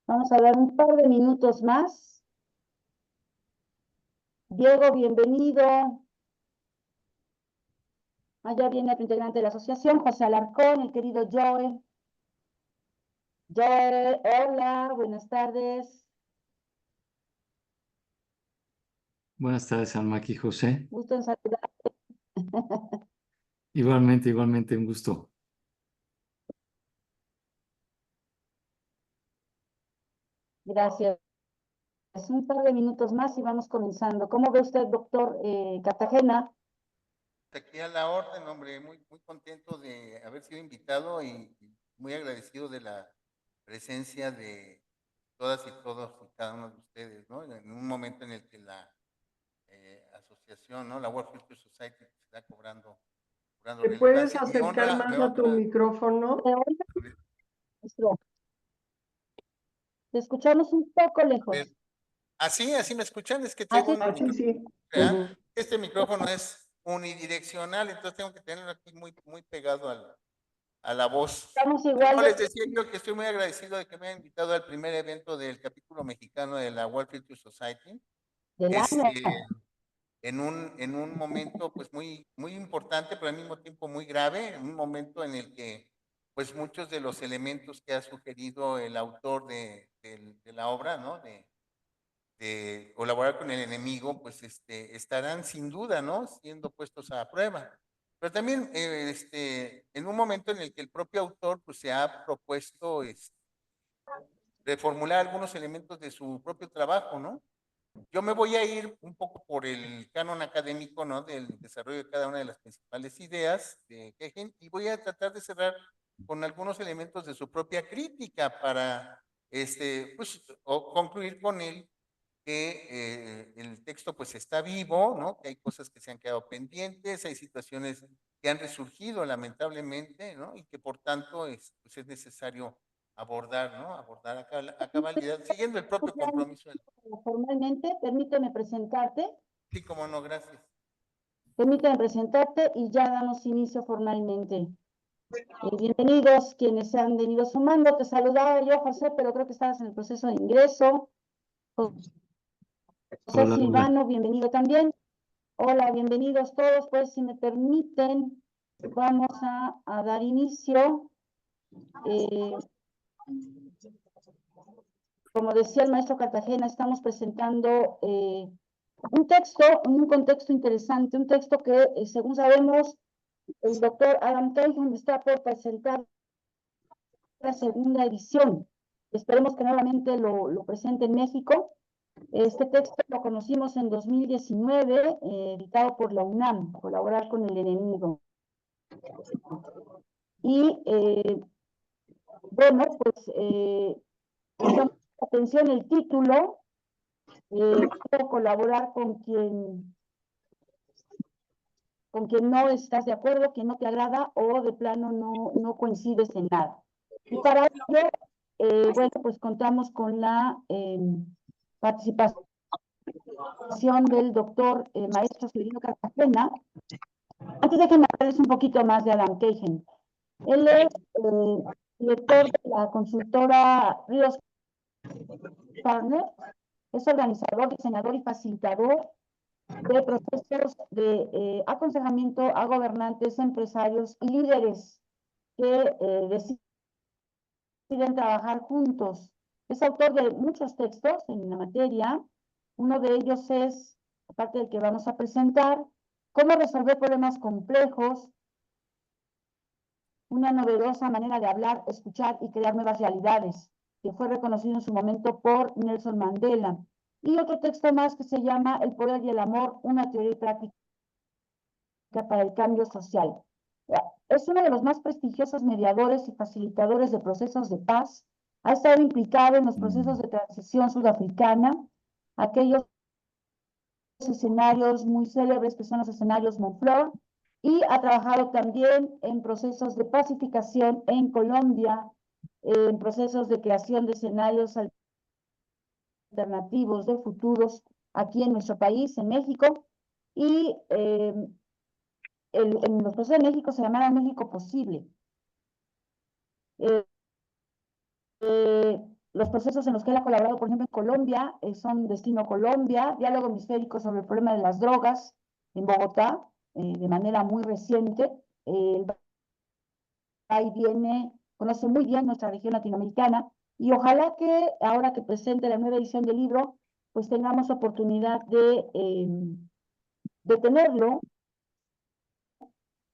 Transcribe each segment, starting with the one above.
Vamos a dar un par de minutos más. Diego, bienvenido. Allá viene otro integrante de la asociación, José Alarcón, el querido Joe. Joe, hola, buenas tardes. Buenas tardes, Almaqui José. Gusto en saludar. Igualmente, un gusto. Gracias. Un par de minutos más y vamos comenzando. ¿Cómo ve usted, doctor Cartagena? Aquí a la orden, hombre, muy contento de haber sido invitado y muy agradecido de la presencia de todas y todos y cada uno de ustedes, ¿no? En un momento en el que la asociación, ¿no? La World Future Society está cobrando ¿Te puedes relevancia. acercar Me más a tu honra, micrófono? Te escuchamos un poco lejos. así me escuchan, es que traigo Así. un Así micrófono, sí. ¿verdad? Este micrófono es unidireccional, entonces tengo que tenerlo aquí muy pegado a la voz. Estamos Pero igual no, de... les decía yo que estoy muy agradecido de que me hayan invitado al primer evento del capítulo mexicano de la World Future Society. del año. En un momento pues muy importante, pero al mismo tiempo muy grave, en un momento en el que pues muchos de los elementos que ha sugerido el autor de la obra, ¿no? De colaborar con el enemigo, pues estarán sin duda, ¿no? Siendo puestos a prueba. Pero también en un momento en el que el propio autor pues se ha propuesto reformular algunos elementos de su propio trabajo, ¿no? Yo me voy a ir un poco por el canon académico, ¿no? Del desarrollo de cada una de las principales ideas de Hegel y voy a tratar de cerrar con algunos elementos de su propia crítica para, pues, concluir con él que el texto pues está vivo, ¿no? Que hay cosas que se han quedado pendientes, hay situaciones que han resurgido lamentablemente, ¿no? Y que por tanto pues es necesario abordar, ¿no? Abordar a cabalidad, siguiendo el propio compromiso. Formalmente, permíteme presentarte. Sí, como no, gracias. Permíteme presentarte y ya damos inicio formalmente. Bienvenidos quienes se han venido sumando. Te saludaba yo, José, pero creo que estabas en el proceso de ingreso. José Hola, hola. Silvano, bienvenido también. Hola, bienvenidos todos. Pues si me permiten, vamos a dar inicio. Como decía el maestro Cartagena, estamos presentando un texto en un contexto interesante, un texto que, según sabemos, el doctor Adam Keigham está por presentar la segunda edición. Esperemos que nuevamente lo presente en México. Este texto lo conocimos en 2019, editado por la UNAM, Colaborar con el enemigo. Y bueno, pues atención el título, quiero colaborar con quien no estás de acuerdo, quien no te agrada o de plano no coincides en nada. Y para ello, bueno, pues contamos con la participación del doctor maestro Silvino Cartagena. Antes de que me hables un poquito más de Adam Keigham. Él es director de la consultora Ríos Partners, es organizador, diseñador y facilitador de procesos de aconsejamiento a gobernantes, empresarios y líderes que deciden trabajar juntos. Es autor de muchos textos en la materia. Uno de ellos es, aparte del que vamos a presentar, cómo resolver problemas complejos, una novedosa manera de hablar, escuchar y crear nuevas realidades, que fue reconocido en su momento por Nelson Mandela. Y otro texto más que se llama El poder y el amor, una teoría y práctica para el cambio social. Es uno de los más prestigiosos mediadores y facilitadores de procesos de paz. Ha estado implicado en los procesos de transición sudafricana, aquellos escenarios muy célebres que son los escenarios Monflor, y ha trabajado también en procesos de pacificación en Colombia, en procesos de creación de escenarios alternativos de futuros aquí en nuestro país, en México, y en los procesos de México se llamaba México Posible. Eh, los procesos en los que él ha colaborado, por ejemplo, en Colombia, son Destino Colombia, Diálogo Hemisférico sobre el problema de las drogas en Bogotá, de manera muy reciente. Él va y viene, conoce muy bien nuestra región latinoamericana, y ojalá que ahora que presente la nueva edición del libro, pues tengamos oportunidad de tenerlo,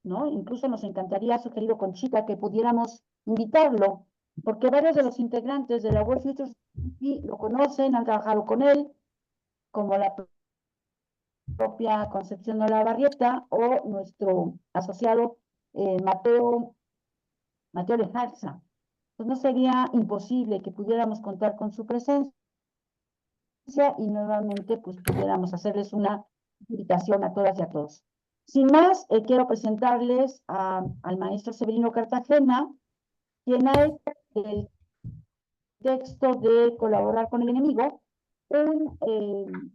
¿no? Incluso nos encantaría, sugerido Conchita, que pudiéramos invitarlo, porque varios de los integrantes de la World Future Society lo conocen, han trabajado con él, como la propia Concepción Olavarrieta o nuestro asociado Mateo Lejarza. Pues no sería imposible que pudiéramos contar con su presencia y nuevamente pues pudiéramos hacerles una invitación a todas y a todos. Sin más, quiero presentarles al maestro Severino Cartagena, quien ha hecho del texto de Colaborar con el Enemigo un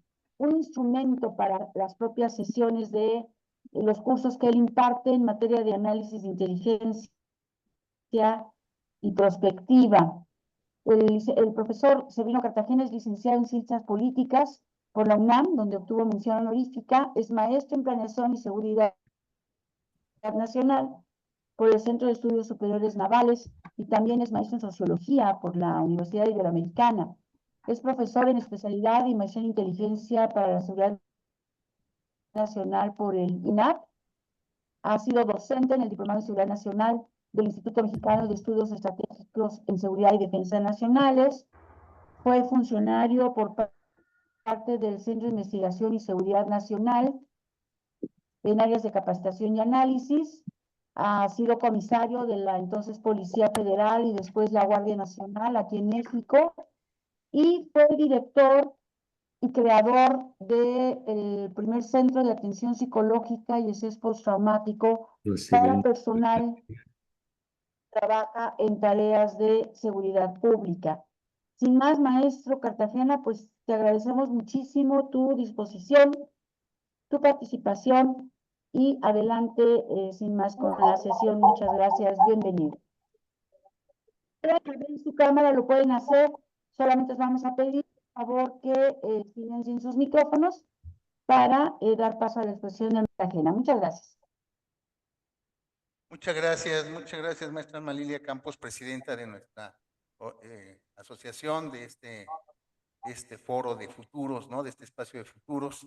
instrumento para las propias sesiones de los cursos que él imparte en materia de análisis de inteligencia y prospectiva. El profesor Severino Cartagena es licenciado en Ciencias Políticas por la UNAM, donde obtuvo mención honorífica, es maestro en Planeación y Seguridad Nacional por el Centro de Estudios Superiores Navales y también es maestro en Sociología por la Universidad Iberoamericana. Es profesor en especialidad y maestría en Inteligencia para la Seguridad Nacional por el INAP. Ha sido docente en el Diplomado de Seguridad Nacional del Instituto Mexicano de Estudios Estratégicos en Seguridad y Defensa Nacionales. Fue funcionario por parte del Centro de Investigación y Seguridad Nacional en áreas de capacitación y análisis. Ha sido comisario de la entonces Policía Federal y después la Guardia Nacional aquí en México, y fue director y creador del primer centro de atención psicológica y estrés postraumático para personal que trabaja en tareas de seguridad pública. Sin más, maestro Cartagena, pues te agradecemos muchísimo tu disposición, tu participación, y adelante, sin más, con la sesión. Muchas gracias, bienvenido. En su cámara lo pueden hacer, solamente les vamos a pedir, por favor, que silencien sus micrófonos para dar paso a la exposición de Cartagena. Muchas gracias. Muchas gracias, maestra Alma Lilia Campos, presidenta de nuestra asociación, de este foro de futuros, ¿no? De este espacio de futuros.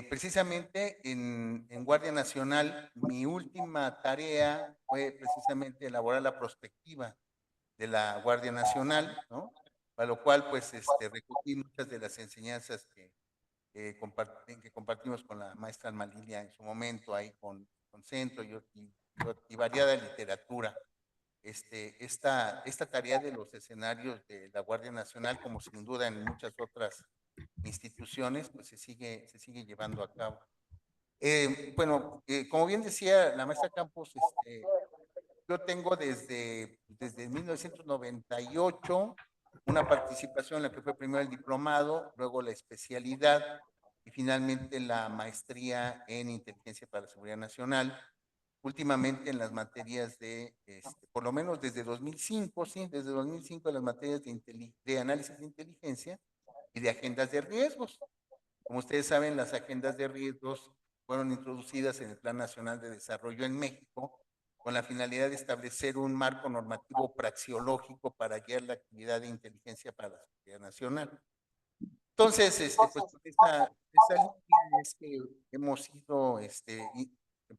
Precisamente en Guardia Nacional, mi última tarea fue precisamente elaborar la prospectiva de la Guardia Nacional, ¿no? Para lo cual, pues, recogí muchas de las enseñanzas que compartimos con la maestra Alma Lilia en su momento, ahí con Centro y variada literatura. Esta tarea de los escenarios de la Guardia Nacional, como sin duda en muchas otras instituciones, pues se sigue llevando a cabo. Bueno, como bien decía la maestra Campos, yo tengo desde 1998 una participación en la que fue primero el diplomado, luego la especialidad y finalmente la maestría en inteligencia para la seguridad nacional. Últimamente en las materias por lo menos desde 2005, sí, desde 2005 en las materias de análisis de inteligencia y de agendas de riesgos. Como ustedes saben, las agendas de riesgos fueron introducidas en el Plan Nacional de Desarrollo en México con la finalidad de establecer un marco normativo praxeológico para guiar la actividad de inteligencia para la seguridad nacional. Entonces, pues esa línea es que hemos ido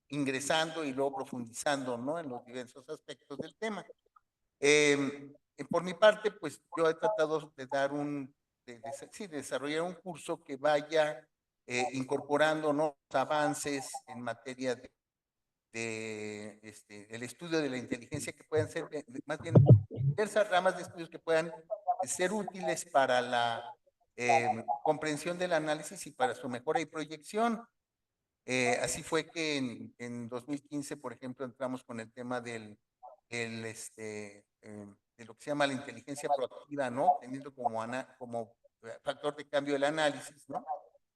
ingresando y luego profundizando, ¿no? En los diversos aspectos del tema. Por mi parte, pues yo he tratado de dar de desarrollar un curso que vaya incorporando, ¿no? Los avances en materia el estudio de la inteligencia, que puedan ser más bien diversas ramas de estudios que puedan ser útiles para la comprensión del análisis y para su mejora y proyección. Así fue que en 2015, por ejemplo, entramos con el tema de lo que se llama la inteligencia proactiva, ¿no? Teniendo como factor de cambio el análisis, ¿no?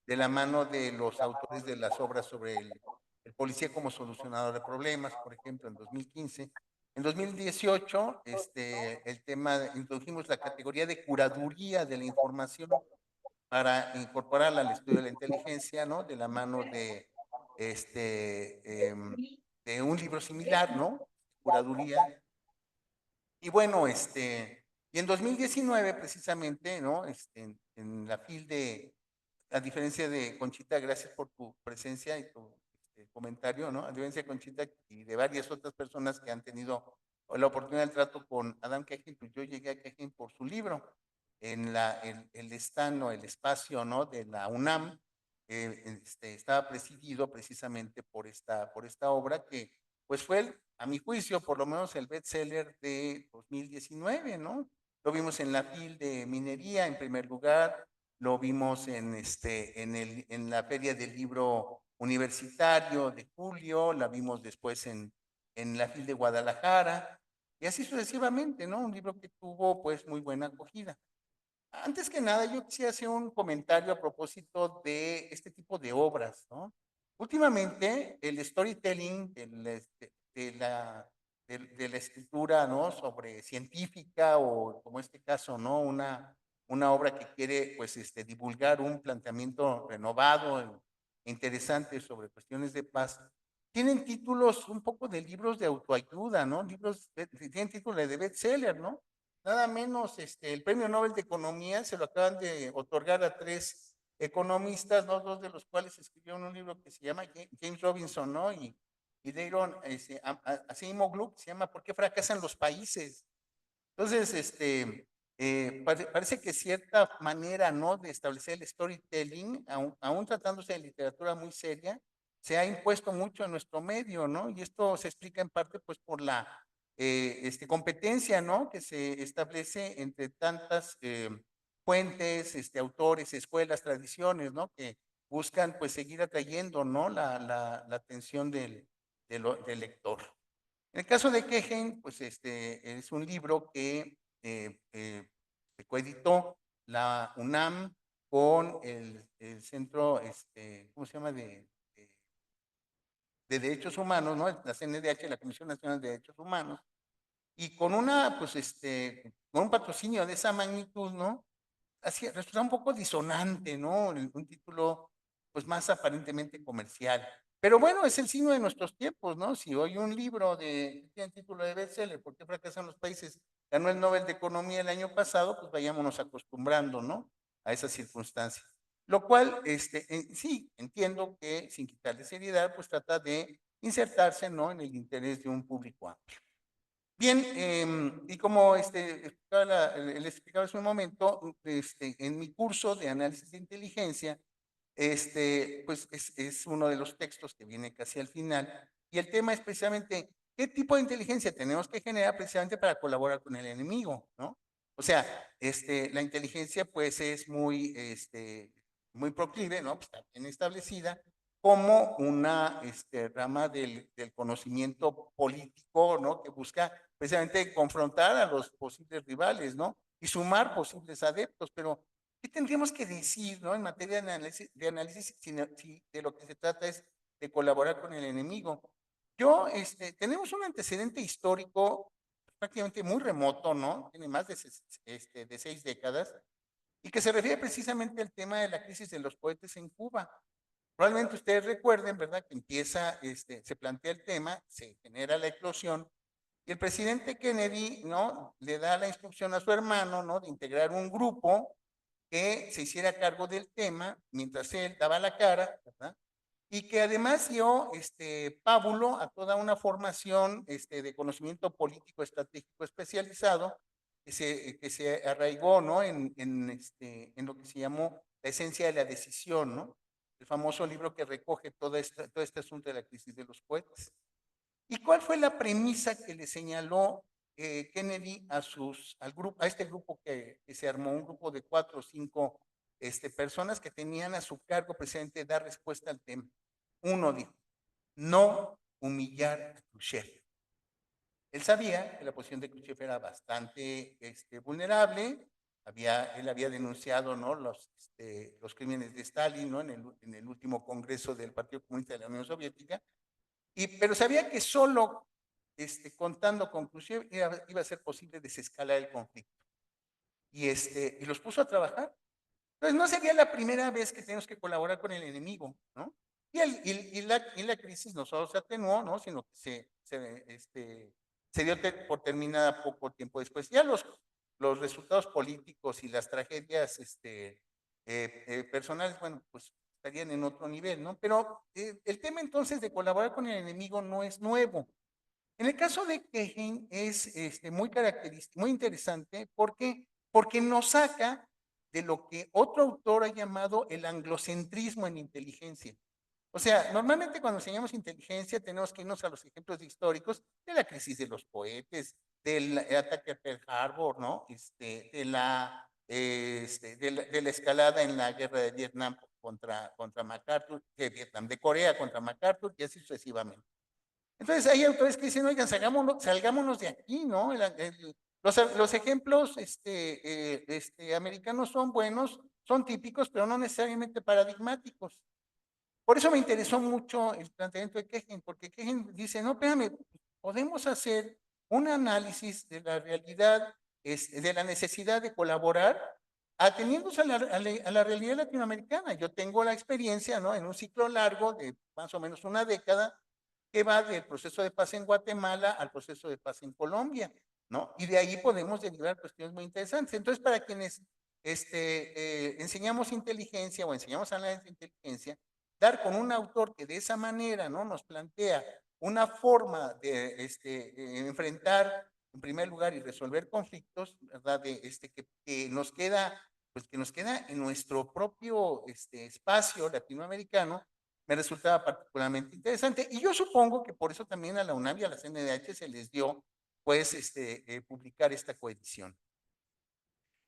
De la mano de los autores de las obras sobre el policía como solucionador de problemas, por ejemplo, en 2015. En 2018, el tema, introdujimos la categoría de curaduría de la información para incorporarla al estudio de la inteligencia, ¿no? De la mano de, de un libro similar, ¿no? Curaduría. Y bueno, y en 2019 precisamente, ¿no? En la FIL de, a diferencia de Conchita, gracias por tu presencia y tu comentario, ¿no? A diferencia de Conchita y de varias otras personas que han tenido la oportunidad del trato con Adam Kejin, pues yo llegué a Kejin por su libro, en el stand o el espacio, ¿no? De la UNAM, estaba presidido precisamente por esta obra que, pues fue, a mi juicio, por lo menos el bestseller de 2019, ¿no? Lo vimos en la FIL de minería en primer lugar, lo vimos en la Feria del Libro Universitario de julio, la vimos después en la FIL de Guadalajara, y así sucesivamente, ¿no? Un libro que tuvo pues muy buena acogida. Antes que nada, yo quisiera hacer un comentario a propósito de este tipo de obras, ¿no? Últimamente, el storytelling de la escritura, ¿no? Sobre científica o como este caso, ¿no? Una obra que quiere, pues, divulgar un planteamiento renovado e interesante sobre cuestiones de paz. Tienen títulos un poco de libros de autoayuda, ¿no? Tienen títulos de bestseller, ¿no? Nada menos, el Premio Nobel de Economía se lo acaban de otorgar a 3 economistas, ¿no? 2 de los cuales escribieron un libro que se llama James Robinson, ¿no? Y Daron Acemoglu, que se llama ¿Por qué fracasan los países? Entonces, parece que cierta manera, ¿no? De establecer el storytelling, aún tratándose de literatura muy seria, se ha impuesto mucho en nuestro medio, ¿no? Y esto se explica en parte, pues, por la competencia, ¿no? Que se establece entre tantas fuentes, autores, escuelas, tradiciones, ¿no? Que buscan, pues, seguir atrayendo, ¿no? La atención del lector. En el caso de Kehen, pues es un libro que coeditó la UNAM con el Centro, ¿cómo se llama? De Derechos Humanos, ¿no? La CNDH, la Comisión Nacional de Derechos Humanos, y con pues con un patrocinio de esa magnitud, ¿no? Así resulta un poco disonante, ¿no? Un título, pues más aparentemente comercial. Pero bueno, es el signo de nuestros tiempos, ¿no? Si hoy un libro que tiene título de bestseller, ¿por qué fracasan los países? Ganó el Nobel de Economía el año pasado, pues vayámonos acostumbrando, ¿no? A esas circunstancias. Lo cual, sí, entiendo que sin quitarle seriedad, pues trata de insertarse, ¿no? En el interés de un público amplio. Bien, y como les explicaba hace un momento, en mi curso de análisis de inteligencia, pues es uno de los textos que viene casi al final, y el tema es precisamente qué tipo de inteligencia tenemos que generar precisamente para colaborar con el enemigo, ¿no? O sea, la inteligencia pues es muy proclive, ¿no? Pues está bien establecida como una rama del conocimiento político, ¿no? Que busca precisamente confrontar a los posibles rivales, ¿no? Y sumar posibles adeptos, pero ¿qué tendríamos que decir, ¿no? En materia de análisis si de lo que se trata es de colaborar con el enemigo. Tenemos un antecedente histórico prácticamente muy remoto, ¿no? Tiene más de 6 décadas, y que se refiere precisamente al tema de la crisis de los cohetes en Cuba. Probablemente ustedes recuerden, ¿verdad? Que se plantea el tema, se genera la eclosión, y el presidente Kennedy, ¿no? Le da la instrucción a su hermano, ¿no? De integrar un grupo que se hiciera cargo del tema mientras él daba la cara, ¿verdad? Y que además dio pábulo a toda una formación de conocimiento político estratégico especializado que se arraigó, ¿no? En lo que se llamó la esencia de la decisión, ¿no? El famoso libro que recoge todo este asunto de la crisis de los cohetes. ¿Y cuál fue la premisa que le señaló Kennedy a este grupo que se armó, un grupo de 4 o 5 personas que tenían a su cargo precisamente dar respuesta al tema? Uno dijo, no humillar a Khrushchev. Él sabía que la posición de Khrushchev era bastante vulnerable, él había denunciado, ¿no? los crímenes de Stalin, ¿no? En el último congreso del Partido Comunista de la Unión Soviética, pero sabía que solo contando conclusive, iba a ser posible desescalar el conflicto. Y los puso a trabajar. Entonces, no sería la primera vez que tenemos que colaborar con el enemigo, ¿no? Y la crisis no solo se atenuó, ¿no? Sino que se dio por terminada poco tiempo después. Ya los resultados políticos y las tragedias personales, bueno, pues estarían en otro nivel, ¿no? Pero el tema entonces de colaborar con el enemigo no es nuevo. En el caso de Kehen es muy característico, muy interesante, porque nos saca de lo que otro autor ha llamado el anglocentrismo en inteligencia. O sea, normalmente cuando enseñamos inteligencia tenemos que irnos a los ejemplos históricos de la crisis de los cohetes, del ataque a Pearl Harbor, ¿no? De la escalada en la guerra de Vietnam contra MacArthur, de Corea contra MacArthur y así sucesivamente. Entonces hay autores que dicen, oigan, salgámonos de aquí, ¿no? Los ejemplos americanos son buenos, son típicos, pero no necesariamente paradigmáticos. Por eso me interesó mucho el planteamiento de Kehen, porque Kehen dice, no, espérame, podemos hacer un análisis de la realidad, de la necesidad de colaborar, ateniéndose a la realidad latinoamericana. Yo tengo la experiencia, ¿no? En un ciclo largo de más o menos una década, que va del proceso de paz en Guatemala al proceso de paz en Colombia, ¿no? Y de ahí podemos derivar cuestiones muy interesantes. Entonces, para quienes enseñamos inteligencia o enseñamos análisis de inteligencia, dar con un autor que de esa manera, ¿no? Nos plantea una forma de enfrentar, en primer lugar, y resolver conflictos, ¿verdad? Que nos queda, pues que nos queda en nuestro propio espacio latinoamericano, me resultaba particularmente interesante. Y yo supongo que por eso también a la UNAM y a la CNDH se les dio, pues, publicar esta coedición.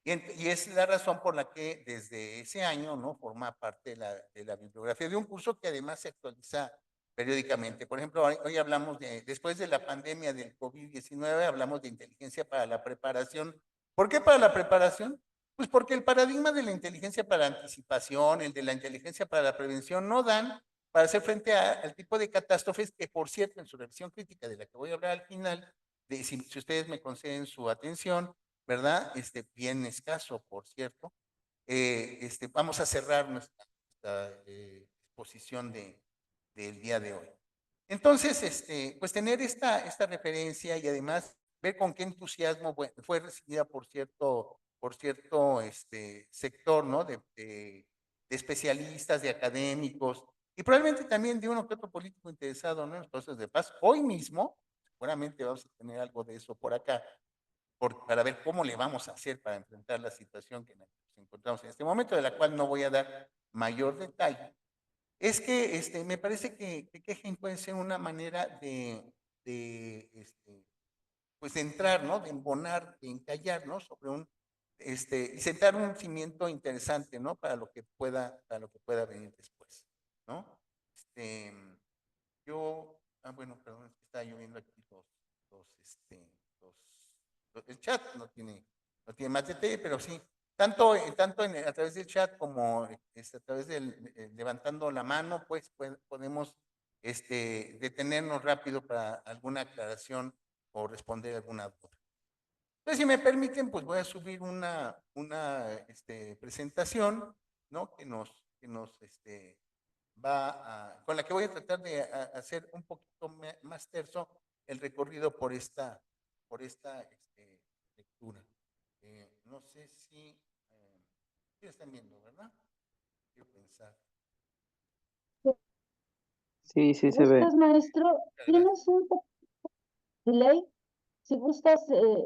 Y es la razón por la que desde ese año, ¿no? Forma parte de la bibliografía de un curso que además se actualiza periódicamente. Por ejemplo, hoy hablamos después de la pandemia del COVID-19, hablamos de inteligencia para la preparación. ¿Por qué para la preparación? Pues porque el paradigma de la inteligencia para la anticipación, el de la inteligencia para la prevención, no dan para hacer frente al tipo de catástrofes que, por cierto, en su revisión crítica de la que voy a hablar al final, si ustedes me conceden su atención, ¿verdad? Bien escaso, por cierto. Vamos a cerrar nuestra exposición del día de hoy. Entonces, pues tener esta referencia y además ver con qué entusiasmo fue recibida por cierto sector, ¿no? De especialistas, de académicos y probablemente también de uno que otro político interesado, ¿no? En los procesos de paz. Hoy mismo, seguramente vamos a tener algo de eso por acá, para ver cómo le vamos a hacer para enfrentar la situación que nos encontramos en este momento, de la cual no voy a dar mayor detalle. Es que me parece que Kehen puede ser una manera pues de entrar, ¿no? De embonar, de encallar, ¿no? Sobre y sentar un cimiento interesante, ¿no? Para lo que pueda venir después, ¿no? Bueno, perdón, es que está lloviendo aquí el chat no tiene más detalle, pero sí, tanto a través del chat como a través del levantando la mano, pues podemos detenernos rápido para alguna aclaración o responder alguna duda. Entonces, si me permiten, pues voy a subir una presentación, ¿no? Con la que voy a tratar de hacer un poquito más terso el recorrido por esta lectura. No sé si están viendo, ¿verdad? Quiero pensar. Sí, sí se ve. ¿Gustas, maestro? Tienes un delay. Si gustas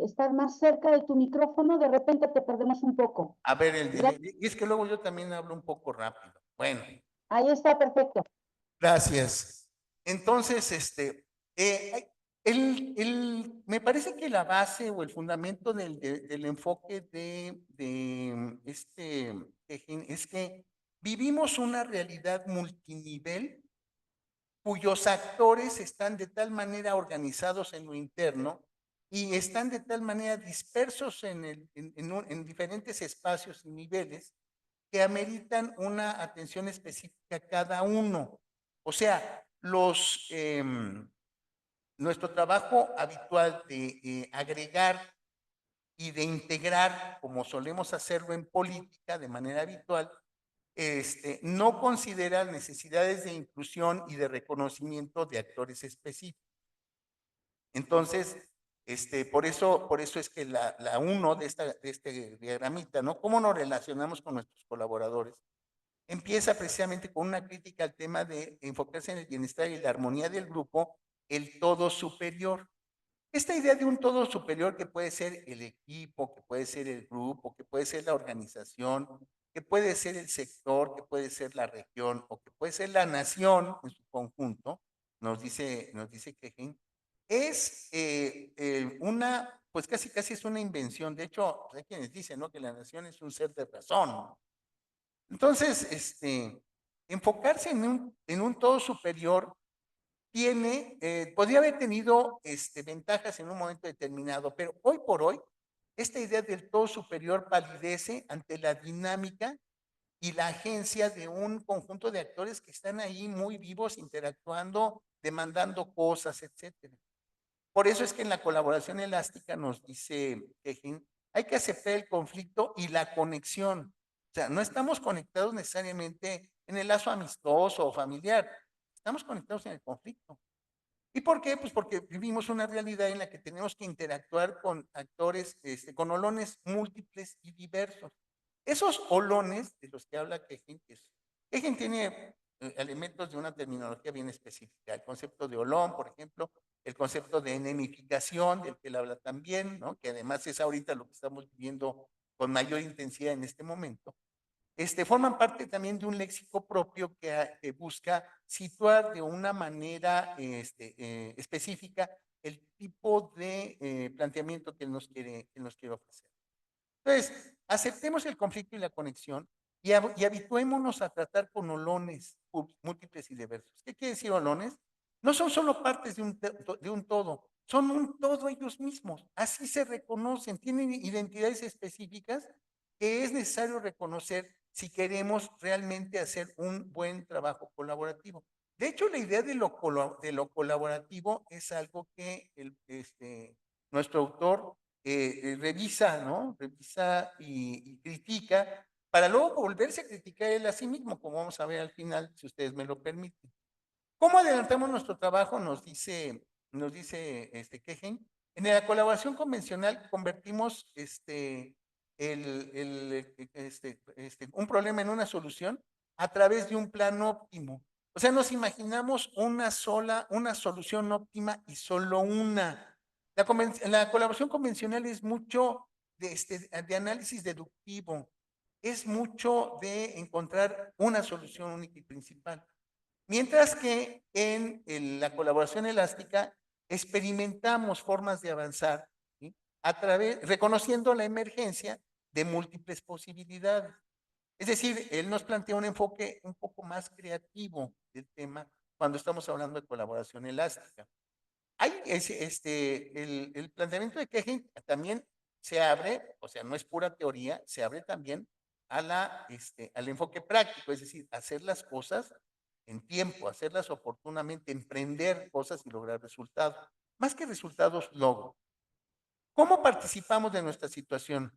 estar más cerca de tu micrófono, de repente te perdemos un poco. A ver, el delay. Y es que luego yo también hablo un poco rápido. Bueno. Ahí está, perfecto. Gracias. Entonces, me parece que la base o el fundamento del enfoque es que vivimos una realidad multinivel cuyos actores están de tal manera organizados en lo interno y están de tal manera dispersos en diferentes espacios y niveles que ameritan una atención específica a cada uno. O sea, nuestro trabajo habitual de agregar y de integrar, como solemos hacerlo en política de manera habitual, no considera necesidades de inclusión y de reconocimiento de actores específicos. Entonces, por eso es que la uno de este diagramita, ¿no? ¿Cómo nos relacionamos con nuestros colaboradores? Empieza precisamente con una crítica al tema de enfocarse en el bienestar y la armonía del grupo, el todo superior. Esta idea de un todo superior que puede ser el equipo, que puede ser el grupo, que puede ser la organización, que puede ser el sector, que puede ser la región o que puede ser la nación en su conjunto, nos dice Kehin, es pues casi es una invención. De hecho, hay quienes dicen, ¿no?, que la nación es un ser de razón. Entonces, enfocarse en un todo superior podría haber tenido ventajas en un momento determinado, pero hoy por hoy, esta idea del todo superior palidece ante la dinámica y la agencia de un conjunto de actores que están ahí muy vivos, interactuando, demandando cosas, etcétera. Por eso es que en la colaboración elástica nos dice Kehin, hay que aceptar el conflicto y la conexión. O sea, no estamos conectados necesariamente en el lazo amistoso o familiar, estamos conectados en el conflicto. ¿Y por qué? Pues porque vivimos una realidad en la que tenemos que interactuar con actores, con olones múltiples y diversos. Esos olones de los que habla Kehin tiene elementos de una terminología bien específica. El concepto de olón, por ejemplo, el concepto de enemificación, del que él habla también, ¿no?, que además es ahorita lo que estamos viviendo con mayor intensidad en este momento. Forman parte también de un léxico propio que busca situar de una manera específica el tipo de planteamiento que él nos quiere ofrecer. Entonces, aceptemos el conflicto y la conexión y habituémonos a tratar con olones múltiples y diversos. ¿Qué quiere decir olones? No son solo partes de un todo, son un todo ellos mismos. Así se reconocen, tienen identidades específicas que es necesario reconocer si queremos realmente hacer un buen trabajo colaborativo. De hecho, la idea de lo colaborativo es algo que nuestro autor revisa, ¿no? Revisa y critica para luego volverse a criticar él a sí mismo, como vamos a ver al final, si ustedes me lo permiten. ¿Cómo adelantamos nuestro trabajo? Nos dice Kehin. En la colaboración convencional convertimos un problema en una solución a través de un plan óptimo. O sea, nos imaginamos una solución óptima y solo una. La colaboración convencional es mucho de análisis deductivo, es mucho de encontrar una solución única y principal. Mientras que en la colaboración elástica experimentamos formas de avanzar, ¿sí?, reconociendo la emergencia de múltiples posibilidades. Es decir, él nos plantea un enfoque un poco más creativo del tema cuando estamos hablando de colaboración elástica. El planteamiento de Kehin también se abre, o sea, no es pura teoría, se abre también al enfoque práctico, es decir, hacer las cosas en tiempo, hacerlas oportunamente, emprender cosas y lograr resultados. Más que resultados, logro. ¿Cómo participamos de nuestra situación?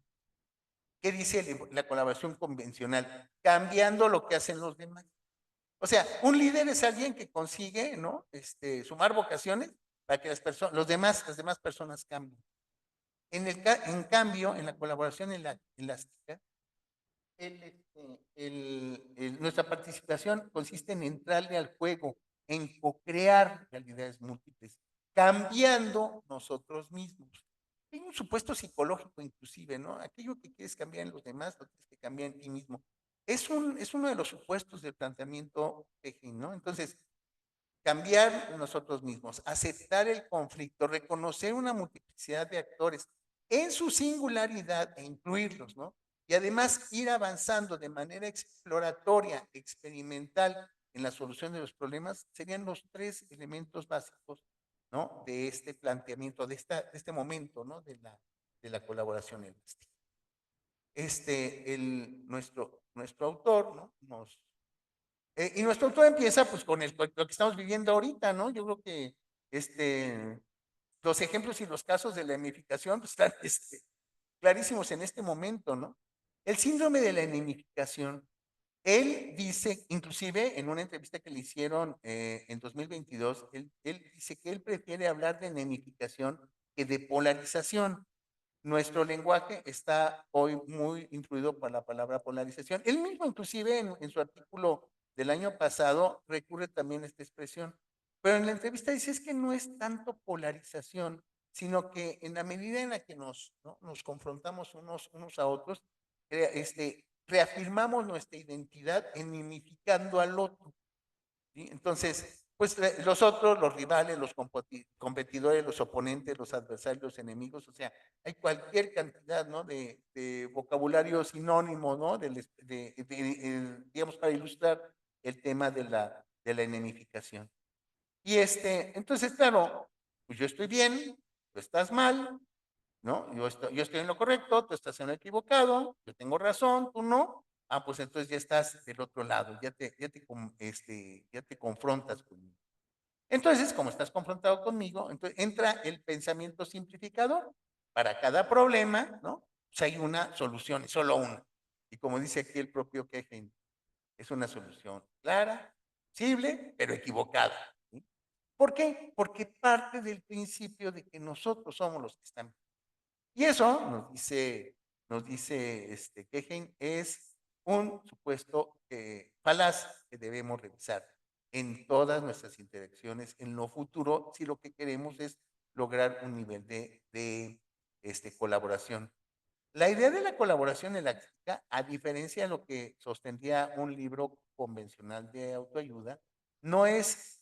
¿Qué dice la colaboración convencional? Cambiando lo que hacen los demás. O sea, un líder es alguien que consigue, ¿no?, sumar vocaciones para que las demás personas cambien. En cambio, en la colaboración elástica, nuestra participación consiste en entrarle al juego, en co-crear realidades múltiples, cambiando nosotros mismos. Hay un supuesto psicológico inclusive, ¿no? Aquello que quieres cambiar en los demás, lo tienes que cambiar en ti mismo. Es uno de los supuestos del planteamiento Kehin, ¿no? Entonces, cambiar nosotros mismos, aceptar el conflicto, reconocer una multiplicidad de actores en su singularidad e incluirlos, ¿no? Y además ir avanzando de manera exploratoria, experimental en la solución de los problemas, serían los tres elementos básicos, ¿no?, de este planteamiento, de este momento, ¿no?, de la colaboración elástica. Nuestro autor, ¿no?, y nuestro autor empieza pues con lo que estamos viviendo ahorita, ¿no? Yo creo que los ejemplos y los casos de la enemificación pues, están clarísimos en este momento, ¿no? El síndrome de la enemificación, él dice, inclusive en una entrevista que le hicieron en 2022, él dice que él prefiere hablar de enemificación que de polarización. Nuestro lenguaje está hoy muy influido por la palabra polarización. Él mismo, inclusive, en su artículo del año pasado, recurre también a esta expresión. Pero en la entrevista dice es que no es tanto polarización, sino que en la medida en la que nos confrontamos unos a otros, reafirmamos nuestra identidad enemificando al otro. ¿Sí? Entonces, pues los otros, los rivales, los competidores, los oponentes, los adversarios, los enemigos, o sea, hay cualquier cantidad, ¿no? de vocabulario sinónimo, ¿no? Digamos, para ilustrar el tema de la enemificación. Y entonces, claro, pues yo estoy bien, tú estás mal, ¿no? Yo estoy en lo correcto, tú estás en lo equivocado, yo tengo razón, tú no. Ah, pues entonces ya estás del otro lado, ya te confrontas conmigo. Entonces, como estás confrontado conmigo, entonces entra el pensamiento simplificador. Para cada problema, ¿no? Pues hay una solución, solo una. Y como dice aquí el propio Kegen, es una solución clara, posible, pero equivocada. ¿Sí? ¿Por qué? Porque parte del principio de que nosotros somos los que están. Y eso, nos dice Kegen, es un supuesto falaz que debemos revisar en todas nuestras interacciones en lo futuro, si lo que queremos es lograr un nivel de colaboración. La idea de la colaboración elástica, a diferencia de lo que sostendría un libro convencional de autoayuda, no es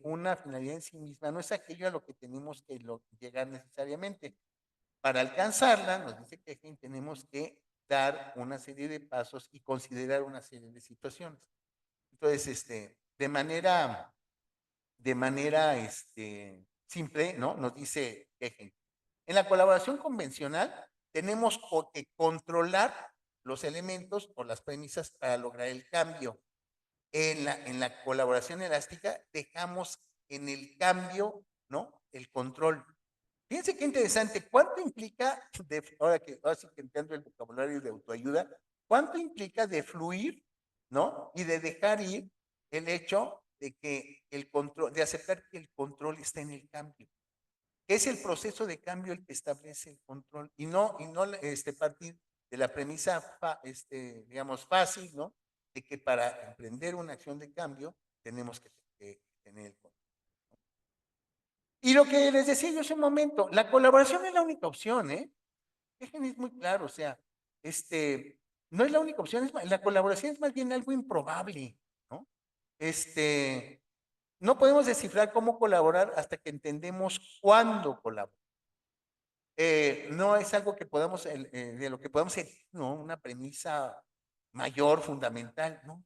una finalidad en sí misma, no es aquello a lo que tenemos que llegar necesariamente. Para alcanzarla, nos dice que tenemos que dar una serie de pasos y considerar una serie de situaciones. Entonces, de manera simple, ¿no? Nos dice Kegen. En la colaboración convencional tenemos que controlar los elementos o las premisas para lograr el cambio. En la colaboración elástica dejamos en el cambio, ¿no? El control. Fíjense qué interesante. ¿Cuánto implica, ahora sí que entiendo el vocabulario de autoayuda, cuánto implica de fluir, ¿no? Y de dejar ir el hecho de que el control, de aceptar que el control está en el cambio. Es el proceso de cambio el que establece el control y no partir de la premisa, digamos, fácil, ¿no? De que para emprender una acción de cambio tenemos que tener el control. Y lo que les decía yo hace un momento, la colaboración es la única opción, ¿eh? Es muy claro, o sea, no es la única opción, la colaboración es más bien algo improbable, ¿no? No podemos descifrar cómo colaborar hasta que entendemos cuándo colaborar. No es algo que podamos, de lo que podamos ser, ¿no? Una premisa mayor, fundamental, ¿no?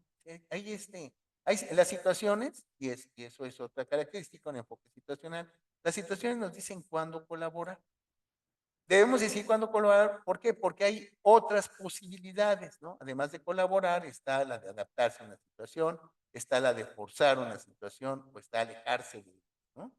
Hay las situaciones, y eso es otra característica, un enfoque situacional. Las situaciones nos dicen cuándo colaborar. Debemos decir cuándo colaborar, ¿por qué? Porque hay otras posibilidades, ¿no? Además de colaborar, está la de adaptarse a una situación, está la de forzar una situación, o está alejarse de, ¿no?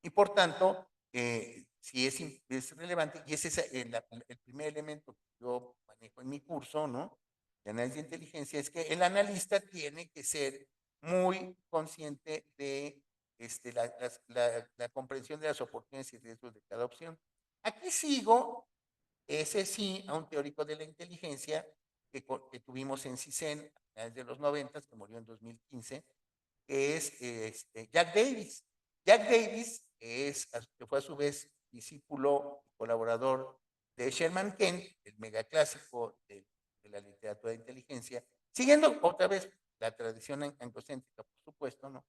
Y por tanto, si es relevante, y ese es el primer elemento que yo manejo en mi curso, ¿no? De análisis de inteligencia, es que el analista tiene que ser muy consciente de la comprensión de las oportunidades y riesgos de cada opción. Aquí sigo, ese sí, a un teórico de la inteligencia que tuvimos en CISEN a finales de los 90, que murió en 2015, que es Jack Davis. Jack Davis que fue a su vez discípulo y colaborador de Sherman Kent, el megaclásico de la literatura de inteligencia, siguiendo otra vez la tradición anglocéntrica, por supuesto, ¿no?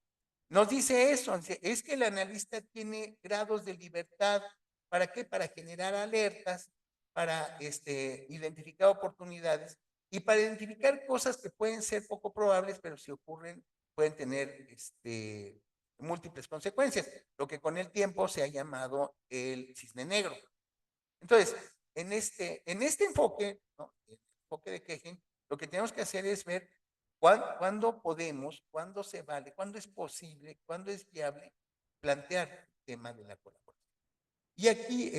Nos dice eso, es que el analista tiene grados de libertad. ¿Para qué? Para generar alertas, para identificar oportunidades y para identificar cosas que pueden ser poco probables, pero si ocurren, pueden tener múltiples consecuencias, lo que con el tiempo se ha llamado el cisne negro. Entonces, en este enfoque, ¿no? El enfoque de Kegen, lo que tenemos que hacer es ver ¿Cuándo podemos, cuándo se vale, cuándo es posible, cuándo es viable plantear el tema de la colaboración? Y aquí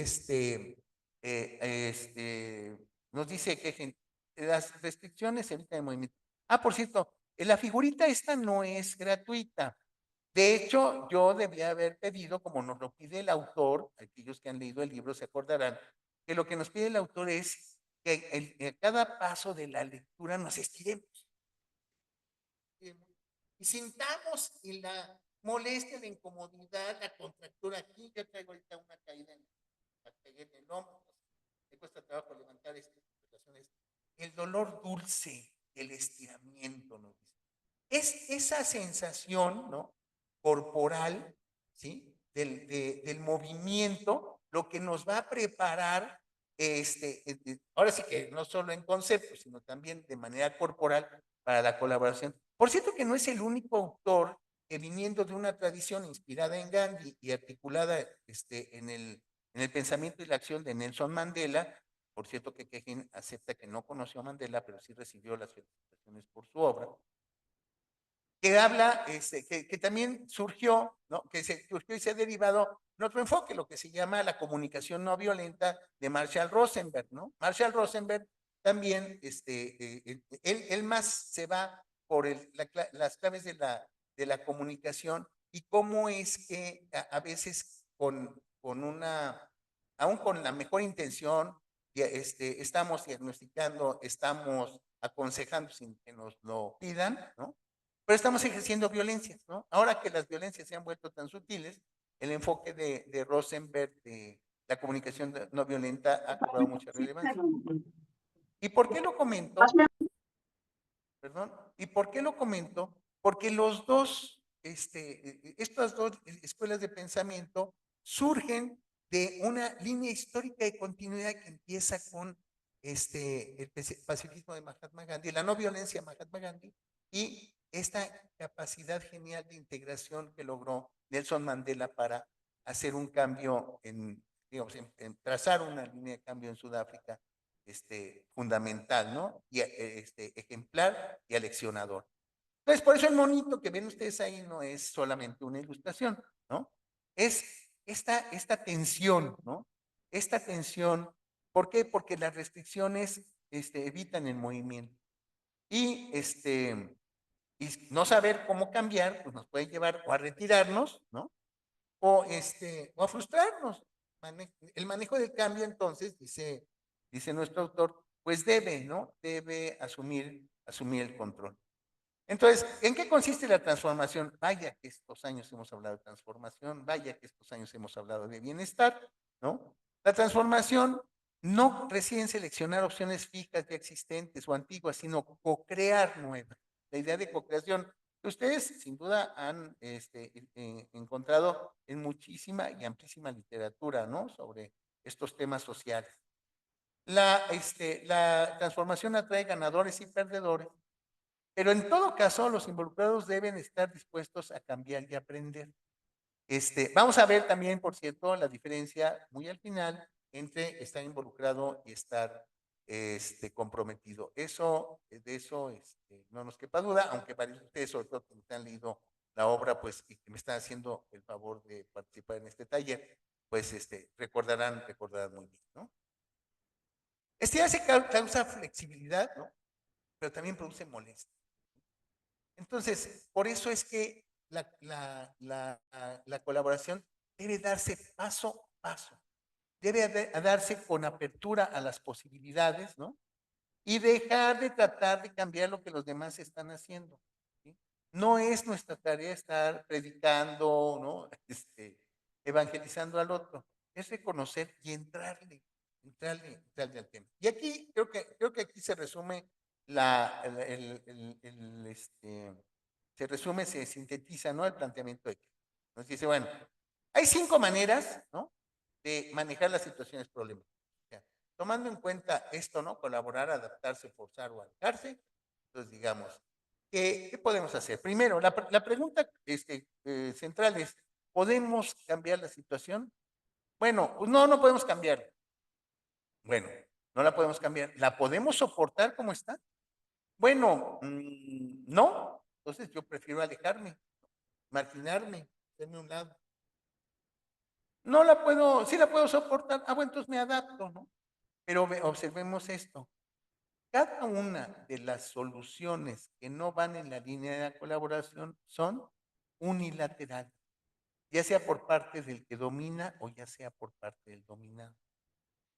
nos dice que las restricciones ahorita de movimiento. Por cierto, la figurita esta no es gratuita. De hecho, yo debía haber pedido, como nos lo pide el autor, aquellos que han leído el libro se acordarán, que lo que nos pide el autor es que en cada paso de la lectura nos estiremos y sintamos la molestia, la incomodidad, la contractura aquí. Yo traigo ahorita una caída en el hombro, me cuesta trabajo levantar estas situaciones. El dolor dulce, el estiramiento, ¿no? Es esa sensación, ¿no?, corporal, ¿sí?, del movimiento, lo que nos va a preparar, ahora sí que no solo en concepto, sino también de manera corporal para la colaboración. Por cierto que no es el único autor que, viniendo de una tradición inspirada en Gandhi y articulada en el pensamiento y la acción de Nelson Mandela, por cierto que Kehin acepta que no conoció a Mandela, pero sí recibió las felicitaciones por su obra, que habla, que también surgió, ¿no?, que surgió y se ha derivado en otro enfoque, lo que se llama la comunicación no violenta de Marshall Rosenberg, ¿no? Marshall Rosenberg también, él más se va por las claves de la comunicación y cómo es que a veces aún con la mejor intención, estamos diagnosticando, estamos aconsejando sin que nos lo pidan, ¿no?, pero estamos ejerciendo violencias, ¿no? Ahora que las violencias se han vuelto tan sutiles, el enfoque de Rosenberg de la comunicación no violenta ha cobrado mucha relevancia. ¿Y por qué lo comento? Perdón. ¿Y por qué lo comento? Porque estas dos escuelas de pensamiento surgen de una línea histórica de continuidad que empieza con el pacifismo de Mahatma Gandhi, la no violencia de Mahatma Gandhi, y esta capacidad genial de integración que logró Nelson Mandela para hacer un cambio digamos, en trazar una línea de cambio en Sudáfrica, fundamental, ¿no? Y ejemplar y aleccionador. Entonces, por eso el monito que ven ustedes ahí no es solamente una ilustración, ¿no? Es esta tensión, ¿no? Esta tensión, ¿por qué? Porque las restricciones evitan el movimiento. Y no saber cómo cambiar, pues nos puede llevar o a retirarnos, ¿no? O a frustrarnos. El manejo del cambio, entonces, dice nuestro autor, pues debe, ¿no? Debe asumir el control. Entonces, ¿en qué consiste la transformación? Vaya que estos años hemos hablado de transformación, vaya que estos años hemos hablado de bienestar, ¿no? La transformación no reside en seleccionar opciones fijas ya existentes o antiguas, sino co-crear nuevas. La idea de co-creación que ustedes sin duda han encontrado en muchísima y amplísima literatura, ¿no?, sobre estos temas sociales. La transformación atrae ganadores y perdedores, pero en todo caso los involucrados deben estar dispuestos a cambiar y aprender. Vamos a ver también, por cierto, la diferencia muy al final entre estar involucrado y estar comprometido. De eso no nos quepa duda, aunque varios de ustedes, sobre todo que han leído la obra, pues, y que me están haciendo el favor de participar en este taller, pues, recordarán muy bien, ¿no? Estirarse causa flexibilidad, ¿no?, pero también produce molestia. Entonces, por eso es que la colaboración debe darse paso a paso, debe darse con apertura a las posibilidades, ¿no?, y dejar de tratar de cambiar lo que los demás están haciendo, ¿sí? No es nuestra tarea estar predicando, ¿no?, evangelizando al otro, es reconocer y entrarle al tema. Y aquí, creo que aquí se resume se sintetiza, ¿no?, el planteamiento de que nos dice, bueno, hay 5 maneras, ¿no?, de manejar las situaciones problemáticas. O sea, tomando en cuenta esto, ¿no?, colaborar, adaptarse, forzar o alejarse, entonces digamos, ¿qué podemos hacer? Primero, la pregunta central es, ¿podemos cambiar la situación? Bueno, pues no podemos cambiarla. Bueno, no la podemos cambiar. ¿La podemos soportar como está? Bueno, No, entonces yo prefiero alejarme, marginarme, hacerme a un lado. No la puedo, sí la puedo soportar, bueno, entonces me adapto, ¿no? Pero observemos esto. Cada una de las soluciones que no van en la línea de la colaboración son unilaterales, ya sea por parte del que domina o ya sea por parte del dominado.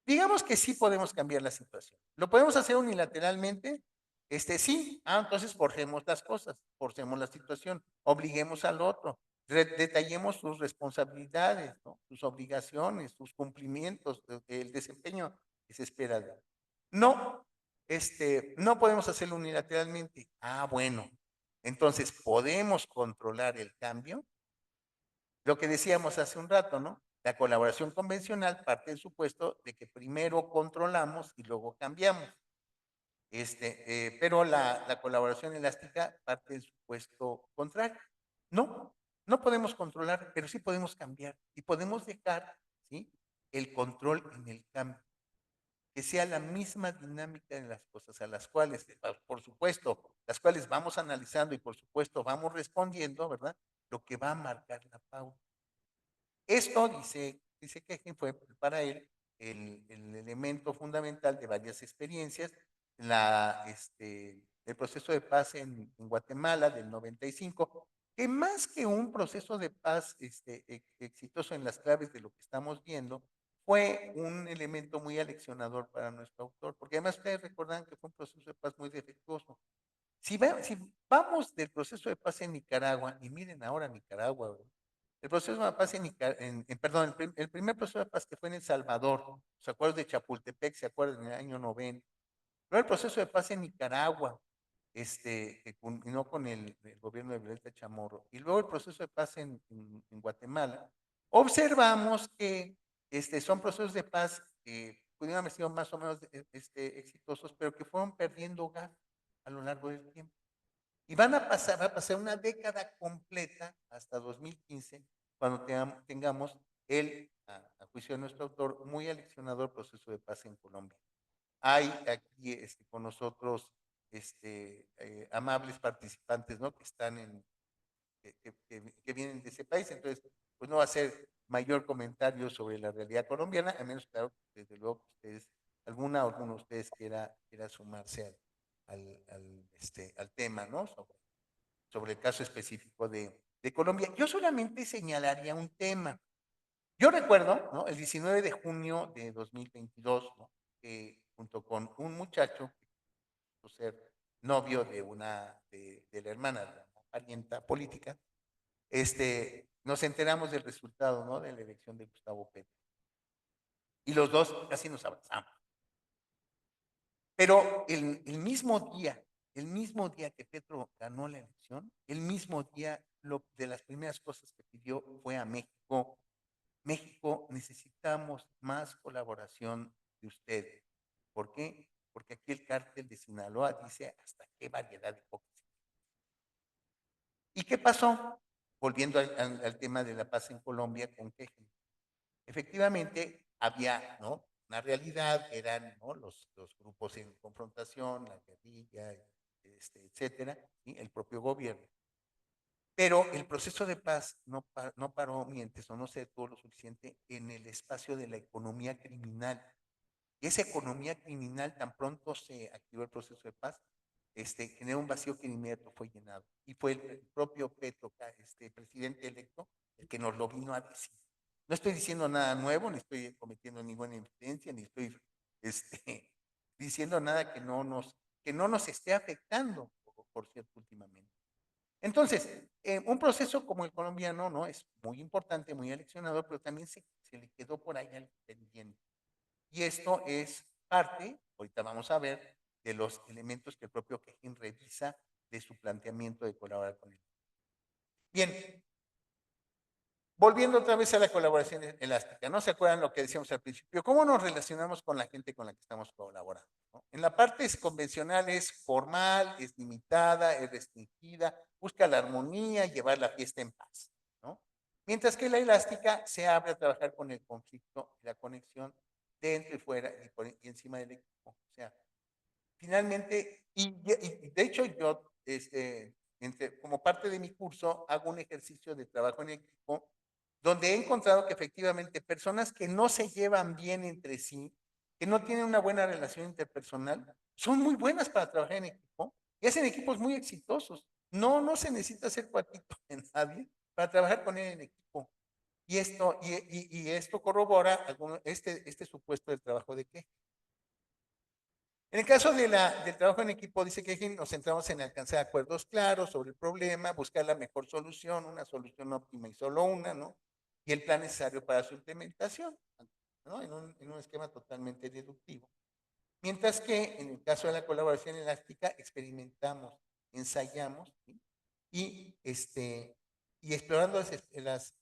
Digamos que sí podemos cambiar la situación. ¿Lo podemos hacer unilateralmente? Sí. Entonces forcemos las cosas, forcemos la situación, obliguemos al otro, detallemos sus responsabilidades, ¿no? Sus obligaciones, sus cumplimientos, el desempeño que se espera de él. No, no podemos hacerlo unilateralmente. Bueno, entonces podemos controlar el cambio. Lo que decíamos hace un rato, ¿no? La colaboración convencional parte del supuesto de que primero controlamos y luego cambiamos. Pero la colaboración elástica parte del supuesto contrario. No, no podemos controlar, pero sí podemos cambiar y podemos dejar, ¿sí?, el control en el cambio, que sea la misma dinámica de las cosas a las cuales, por supuesto, las cuales vamos analizando y por supuesto vamos respondiendo, ¿verdad? Lo que va a marcar la pauta. Esto, dice que fue para él el elemento fundamental de varias experiencias, el proceso de paz en Guatemala del 95, que más que un proceso de paz exitoso en las claves de lo que estamos viendo, fue un elemento muy aleccionador para nuestro autor, porque además ustedes recordan que fue un proceso de paz muy defectuoso. Si vamos del proceso de paz en Nicaragua, y miren ahora Nicaragua, ¿verdad? El proceso de paz perdón, el primer proceso de paz que fue en El Salvador, ¿se acuerdan de Chapultepec? ¿Se acuerdan? En el año 90. Luego el proceso de paz en Nicaragua, que culminó con el gobierno de Violeta Chamorro. Y luego el proceso de paz en Guatemala. Observamos que son procesos de paz que pudieron haber sido más o menos exitosos, pero que fueron perdiendo gas a lo largo del tiempo. Y va a pasar una década completa hasta 2015, cuando tengamos a juicio de nuestro autor, muy aleccionador proceso de paz en Colombia. Hay aquí con nosotros amables participantes, ¿no?, que están que vienen de ese país, entonces pues no va a ser mayor comentario sobre la realidad colombiana, a menos, claro, desde luego que ustedes, alguno de ustedes quiera sumarse al tema, ¿no?, sobre el caso específico de Colombia. Yo solamente señalaría un tema. Yo recuerdo, ¿no?, el 19 de junio de 2022, ¿no?, que junto con un muchacho, por ser novio de la hermana de una parienta política, nos enteramos del resultado, ¿no?, de la elección de Gustavo Petro. Y los dos casi nos abrazamos. Pero el mismo día que Petro ganó la elección, el mismo día, de las primeras cosas que pidió fue a México: México, necesitamos más colaboración de ustedes. ¿Por qué? Porque aquí el cártel de Sinaloa dice hasta qué variedad de hipocresía. ¿Y qué pasó? Volviendo al tema de la paz en Colombia con Quejen. Efectivamente, había, ¿no?, una realidad, eran, ¿no?, los grupos en confrontación, la guerrilla, etcétera, ¿sí?, el propio gobierno. Pero el proceso de paz no paró mientras no se detuvo lo suficiente en el espacio de la economía criminal. Y esa economía criminal, tan pronto se activó el proceso de paz, generó un vacío que de inmediato fue llenado. Y fue el propio Petro, presidente electo, el que nos lo vino a decir. No estoy diciendo nada nuevo, ni estoy cometiendo ninguna infidencia, ni estoy diciendo nada que no nos esté afectando, por cierto, últimamente. Entonces, un proceso como el colombiano, ¿no?, es muy importante, muy aleccionador, pero también se le quedó por ahí al pendiente. Y esto es parte, ahorita vamos a ver, de los elementos que el propio Quejín revisa de su planteamiento de colaborar con él. Bien, volviendo otra vez a la colaboración elástica, ¿no? ¿Se acuerdan lo que decíamos al principio? ¿Cómo nos relacionamos con la gente con la que estamos colaborando, ¿no? En la parte convencional es formal, es limitada, es restringida, busca la armonía, llevar la fiesta en paz, ¿no? Mientras que la elástica se abre a trabajar con el conflicto y la conexión dentro y fuera y encima del equipo. O sea, finalmente, y de hecho yo, como parte de mi curso, hago un ejercicio de trabajo en equipo, donde he encontrado que efectivamente personas que no se llevan bien entre sí, que no tienen una buena relación interpersonal, son muy buenas para trabajar en equipo y hacen equipos muy exitosos. No se necesita ser cuatito de nadie para trabajar con él en equipo. Y esto corrobora este supuesto del trabajo de qué. En el caso del trabajo en equipo, dice que nos centramos en alcanzar acuerdos claros sobre el problema, buscar la mejor solución, una solución óptima y solo una, ¿no? Y el plan necesario para su implementación, ¿no? En un esquema totalmente deductivo. Mientras que en el caso de la colaboración elástica, experimentamos, ensayamos, ¿sí? Y explorando las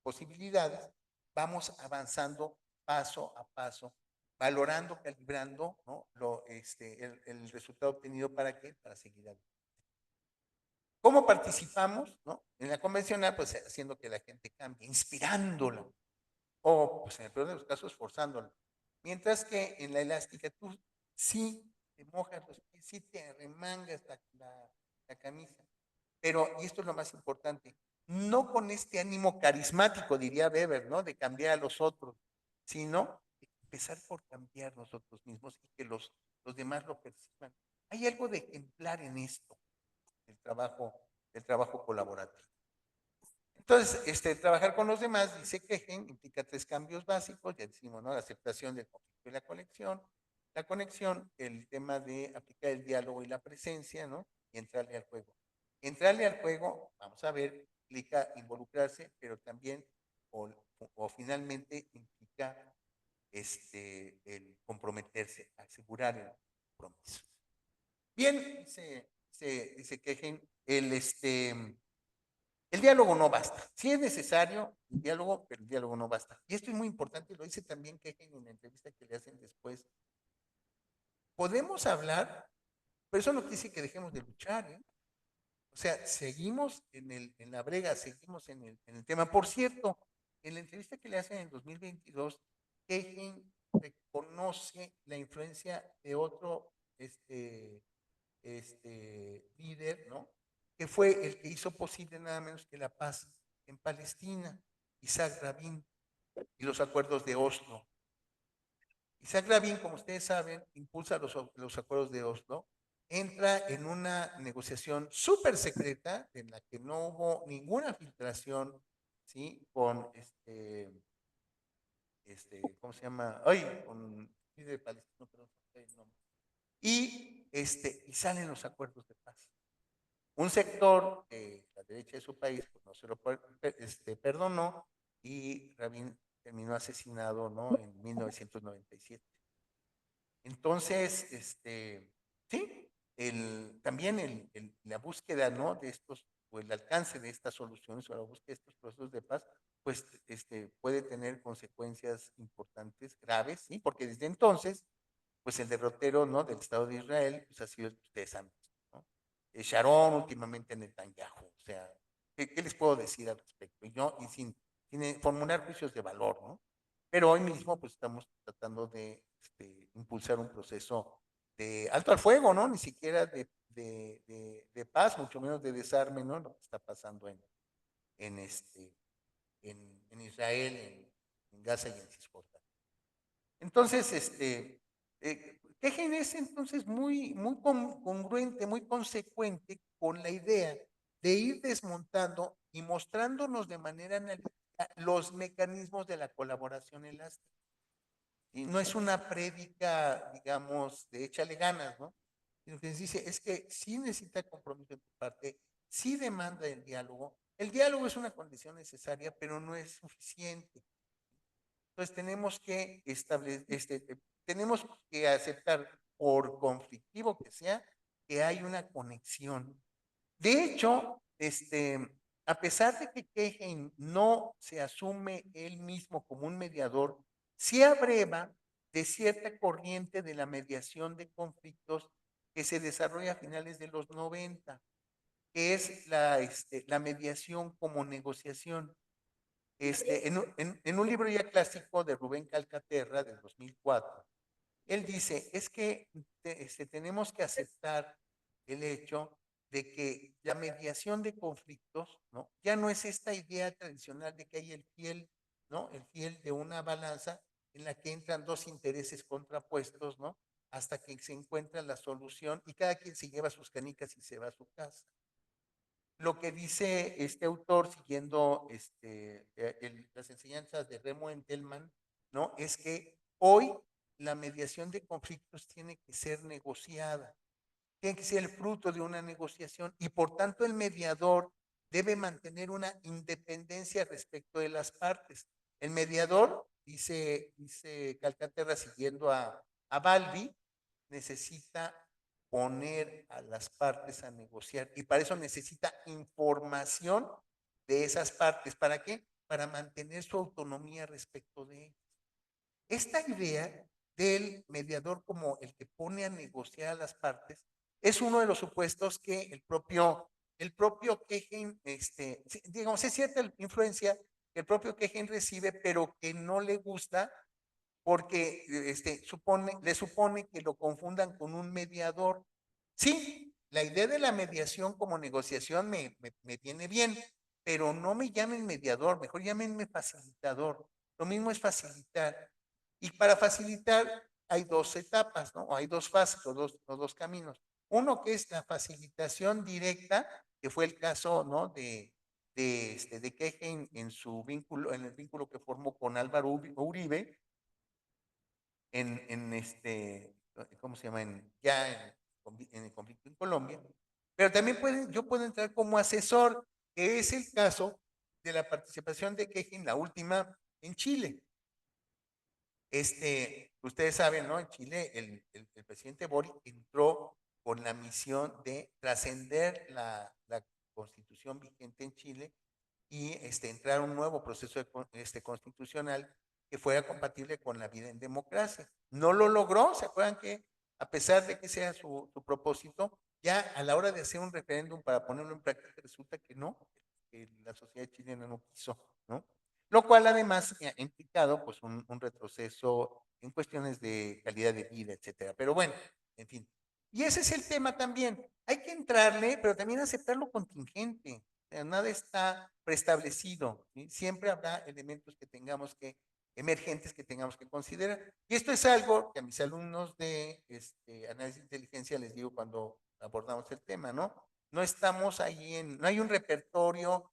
posibilidades, vamos avanzando paso a paso, valorando, calibrando, ¿no? El resultado obtenido. ¿Para qué? Para seguir adelante. ¿Cómo participamos? ¿No? En la convencional, pues haciendo que la gente cambie, inspirándola, o pues en el peor de los casos, forzándola. Mientras que en la elástica tú sí te mojas los pies, sí te remangas la camisa. Pero, y esto es lo más importante, no con este ánimo carismático, diría Weber, ¿no? De cambiar a los otros, sino de empezar por cambiar nosotros mismos y que los demás lo perciban. Hay algo de ejemplar en esto, el trabajo colaborativo. Entonces, trabajar con los demás, dice Kegen, implica 3 cambios básicos, ya decimos, ¿no? La aceptación del conflicto y la conexión, el tema de aplicar el diálogo y la presencia, ¿no? Y entrarle al juego. Entrarle al juego, vamos a ver, implica involucrarse, pero también, o finalmente, implica el comprometerse, asegurar el compromiso. Bien, dice Kegen, el diálogo no basta. Sí es necesario el diálogo, pero el diálogo no basta. Y esto es muy importante, lo dice también Kegen en la entrevista que le hacen después. Podemos hablar, pero eso no dice que dejemos de luchar, ¿eh? O sea, seguimos en la brega, seguimos en el tema. Por cierto, en la entrevista que le hacen en 2022, Kegen reconoce la influencia de otro líder, ¿no? Que fue el que hizo posible nada menos que la paz en Palestina, Isaac Rabin, y los acuerdos de Oslo. Isaac Rabin, como ustedes saben, impulsa los acuerdos de Oslo, entra en una negociación súper secreta en la que no hubo ninguna filtración, ¿sí? Con ¿cómo se llama? Ay, con líder palestino, perdón, y salen los acuerdos de paz. Un sector de la derecha de su país pues, no se lo perdonó y Rabin terminó asesinado, ¿no? En 1997. Entonces, sí, también la búsqueda, ¿no? De estos, o el alcance de estas soluciones, o la búsqueda de estos procesos de paz, pues puede tener consecuencias importantes, graves, ¿sí? Porque desde entonces, pues el derrotero, ¿no? Del Estado de Israel, pues ha sido, ustedes saben, ¿no? Sharon, últimamente Netanyahu, o sea, ¿qué les puedo decir al respecto? Y sin formular juicios de valor, ¿no? Pero hoy mismo, pues estamos tratando de impulsar un proceso de alto al fuego, ¿no? Ni siquiera de paz, mucho menos de desarme, ¿no? Lo que está pasando en Israel, en Gaza y en Cisjordania. Entonces, Kegen es entonces muy congruente, muy consecuente con la idea de ir desmontando y mostrándonos de manera analítica los mecanismos de la colaboración elástica. Y no es una prédica, digamos, de échale ganas, ¿no? Sino que dice, es que sí necesita compromiso de tu parte, sí demanda el diálogo. El diálogo es una condición necesaria, pero no es suficiente. Entonces tenemos que aceptar, por conflictivo que sea, que hay una conexión. De hecho, a pesar de que Kegen no se asume él mismo como un mediador, sí abreva de cierta corriente de la mediación de conflictos que se desarrolla a finales de los 90, que es la mediación como negociación. En un libro ya clásico de Rubén Calcaterra, del 2004, Él dice, es que tenemos que aceptar el hecho de que la mediación de conflictos, ¿no? Ya no es esta idea tradicional de que hay el fiel, ¿no? El fiel de una balanza en la que entran dos intereses contrapuestos, ¿no? Hasta que se encuentra la solución y cada quien se lleva sus canicas y se va a su casa. Lo que dice este autor, siguiendo las enseñanzas de Remo Engelmann, ¿no? Es que hoy la mediación de conflictos tiene que ser negociada, tiene que ser el fruto de una negociación y por tanto el mediador debe mantener una independencia respecto de las partes. El mediador, dice Calcaterra siguiendo a Balbi, necesita poner a las partes a negociar y para eso necesita información de esas partes. ¿Para qué? Para mantener su autonomía respecto de ellas. Esta idea del mediador como el que pone a negociar a las partes es uno de los supuestos que el propio Kegen, digamos, es cierta influencia que el propio Kegen recibe, pero que no le gusta porque le supone que lo confundan con un mediador. Sí, la idea de la mediación como negociación me viene bien, pero no me llamen mediador, mejor llámenme facilitador. Lo mismo es facilitar. Y para facilitar hay dos etapas, ¿no? O hay dos fases o dos caminos. Uno que es la facilitación directa, que fue el caso, ¿no? De Kegen en su vínculo, en el vínculo que formó con Álvaro Uribe, ¿cómo se llama? En el conflicto en Colombia. Pero también yo puedo entrar como asesor, que es el caso de la participación de Kegen, la última, en Chile. Ustedes saben, ¿no? En Chile, el presidente Boric entró con la misión de trascender la constitución vigente en Chile y entrar a un nuevo proceso constitucional que fuera compatible con la vida en democracia. No lo logró, ¿se acuerdan que a pesar de que sea su propósito, ya a la hora de hacer un referéndum para ponerlo en práctica resulta que no, que la sociedad chilena no quiso, ¿no? Lo cual además ha implicado pues un retroceso en cuestiones de calidad de vida, etcétera. Pero bueno, en fin. Y ese es el tema también. Hay que entrarle, pero también aceptar lo contingente. O sea, nada está preestablecido. ¿Sí? Siempre habrá elementos que tengamos que, emergentes que tengamos que considerar. Y esto es algo que a mis alumnos de análisis de inteligencia les digo cuando abordamos el tema, ¿no? No estamos ahí no hay un repertorio,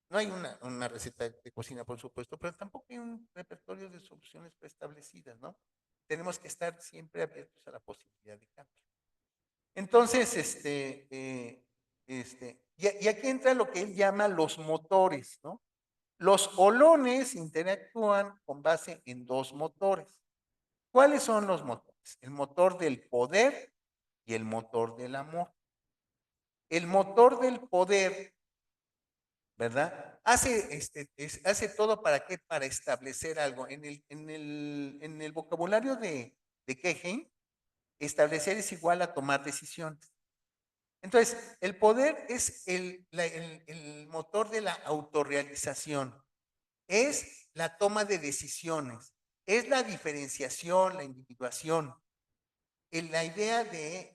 no hay una receta de cocina, por supuesto, pero tampoco hay un repertorio de soluciones preestablecidas, ¿no? Tenemos que estar siempre abiertos a la posibilidad de cambio. Entonces, y aquí entra lo que él llama los motores, ¿no? Los holones interactúan con base en dos motores. ¿Cuáles son los motores? El motor del poder y el motor del amor. El motor del poder, ¿verdad? Hace todo para qué? Para establecer algo. En el vocabulario de Kegen, establecer es igual a tomar decisiones. Entonces, el poder es el motor de la autorrealización, es la toma de decisiones, es la diferenciación, la individuación. La idea de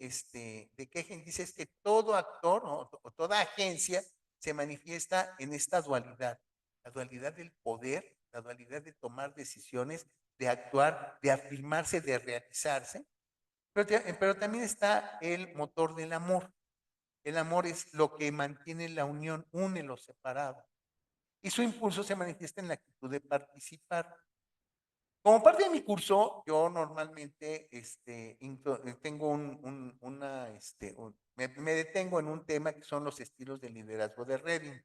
Kegen dice es que todo actor, ¿no? O toda agencia se manifiesta en esta dualidad, la dualidad del poder, la dualidad de tomar decisiones, de actuar, de afirmarse, de realizarse, pero también está el motor del amor. El amor es lo que mantiene la unión, une lo separado. Y su impulso se manifiesta en la actitud de participar. Como parte de mi curso, yo normalmente tengo me detengo en un tema que son los estilos de liderazgo de Redding.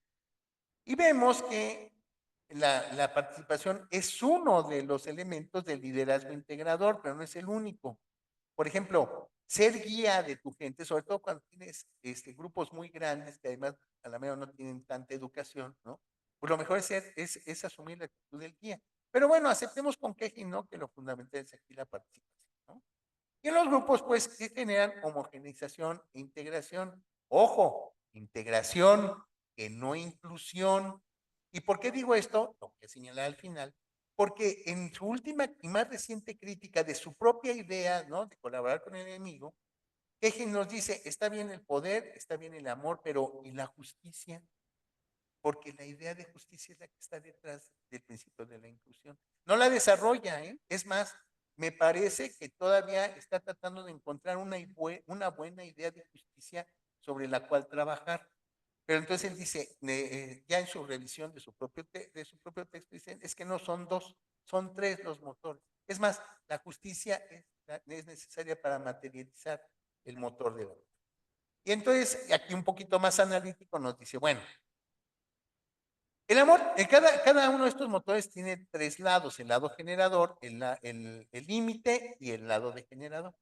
Y vemos que la participación es uno de los elementos del liderazgo integrador, pero no es el único. Por ejemplo, ser guía de tu gente, sobre todo cuando tienes grupos muy grandes que además a la mejor no tienen tanta educación, ¿no? Pues lo mejor es asumir la actitud del guía. Pero bueno, aceptemos con Kegen, ¿no? Que lo fundamental es aquí la participación, ¿no? Y en los grupos, pues, que generan homogeneización e integración. Ojo, integración, que no inclusión. ¿Y por qué digo esto? Lo voy a señalar al final. porque en su última y más reciente crítica de su propia idea, ¿no?, de colaborar con el enemigo, Hegel nos dice, está bien el poder, está bien el amor, pero ¿y la justicia? Porque la idea de justicia es la que está detrás del principio de la inclusión. No la desarrolla, ¿eh? Es más, me parece que todavía está tratando de encontrar una buena idea de justicia sobre la cual trabajar. Pero entonces él dice, ya en su revisión de su propio texto, dice, es que no son dos, son tres los motores. Es más, la justicia es necesaria para materializar el motor de la vida. Y entonces, aquí un poquito más analítico nos dice, bueno, el amor, cada uno de estos motores tiene tres lados, el lado generador, el límite y el lado degenerador.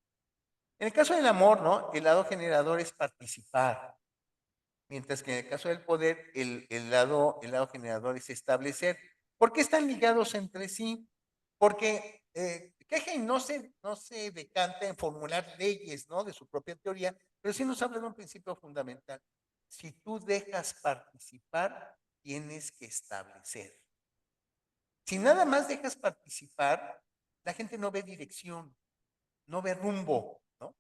En el caso del amor, ¿no?, el lado generador es participar, mientras que en el caso del poder, el lado generador es establecer. ¿Por qué están ligados entre sí? Porque Hegel no se decanta en formular leyes, ¿no?, de su propia teoría, pero sí nos habla de un principio fundamental. Si tú dejas participar, tienes que establecer. Si nada más dejas participar, la gente no ve dirección, no ve rumbo, ¿no?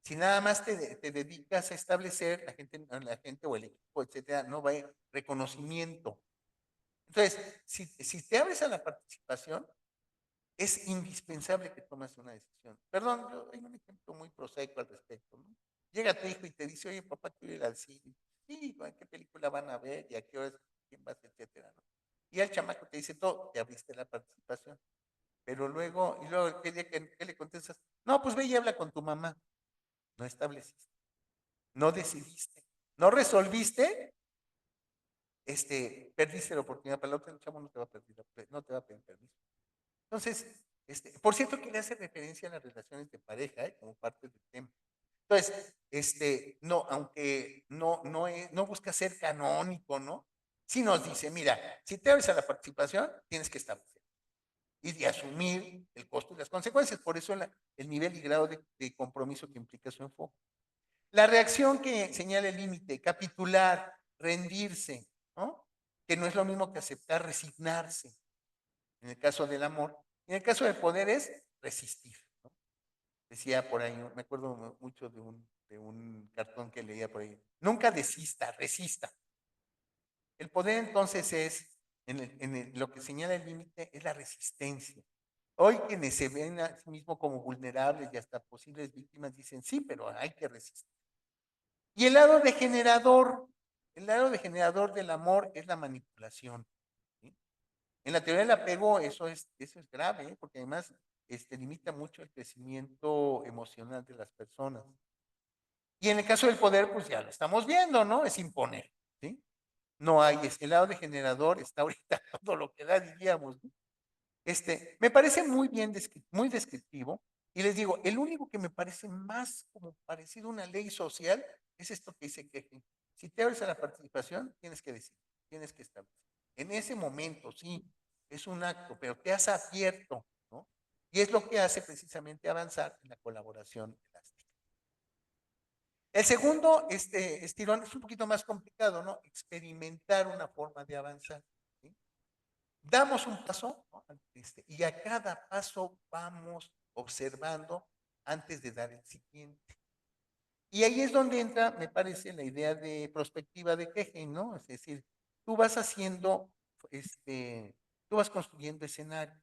Si nada más te dedicas a establecer, la gente o el equipo, etcétera, no ve reconocimiento. Entonces, si te abres a la participación, es indispensable que tomes una decisión. Perdón, yo hay un ejemplo muy prosaico al respecto, ¿no? Llega tu hijo y te dice, oye, papá, quiero ir al cine. Sí, ¿qué película van a ver? ¿Y a qué horas? ¿Quién va a ser? Etcétera, ¿no? Y el chamaco te dice todo, te abriste la participación. Pero luego, ¿qué le contestas? No, pues ve y habla con tu mamá. No estableciste, no decidiste, no resolviste, perdiste la oportunidad. Para el otro chavo no te va a pedir permiso. Entonces, por cierto que le hace referencia a las relaciones de pareja, como parte del tema. Entonces, no, aunque no busca ser canónico, ¿no? Sí nos dice, mira, si te abres a la participación, tienes que establecer y de asumir el costo y las consecuencias. Por eso el nivel y grado de compromiso que implica su enfoque. La reacción que señala el límite, capitular, rendirse, ¿no?, que no es lo mismo que aceptar, resignarse, en el caso del amor. En el caso del poder es resistir, ¿no? Decía por ahí, me acuerdo mucho de un cartón que leía por ahí, nunca desista, resista. El poder entonces es, lo que señala el límite es la resistencia. Hoy quienes se ven a sí mismos como vulnerables y hasta posibles víctimas dicen, sí, pero hay que resistir. Y el lado degenerador del amor es la manipulación, ¿sí? En la teoría del apego eso es grave, ¿eh? Porque además limita mucho el crecimiento emocional de las personas. Y en el caso del poder, pues ya lo estamos viendo, ¿no? Es imponer, ¿sí? No hay, el lado degenerador está ahorita todo lo que da, diríamos, ¿no? Me parece muy descriptivo, y les digo, el único que me parece más como parecido a una ley social es esto que dice que si te abres a la participación, tienes que decir, tienes que establecer. En ese momento, sí, es un acto, pero te has abierto, ¿no? Y es lo que hace precisamente avanzar en la colaboración elástica. El segundo estirón es un poquito más complicado, ¿no? Experimentar una forma de avanzar, ¿sí? Damos un paso, ¿no?, y a cada paso vamos observando antes de dar el siguiente. Y ahí es donde entra, me parece, la idea de prospectiva de Hegel, ¿no? Es decir, tú vas haciendo, tú vas construyendo escenario.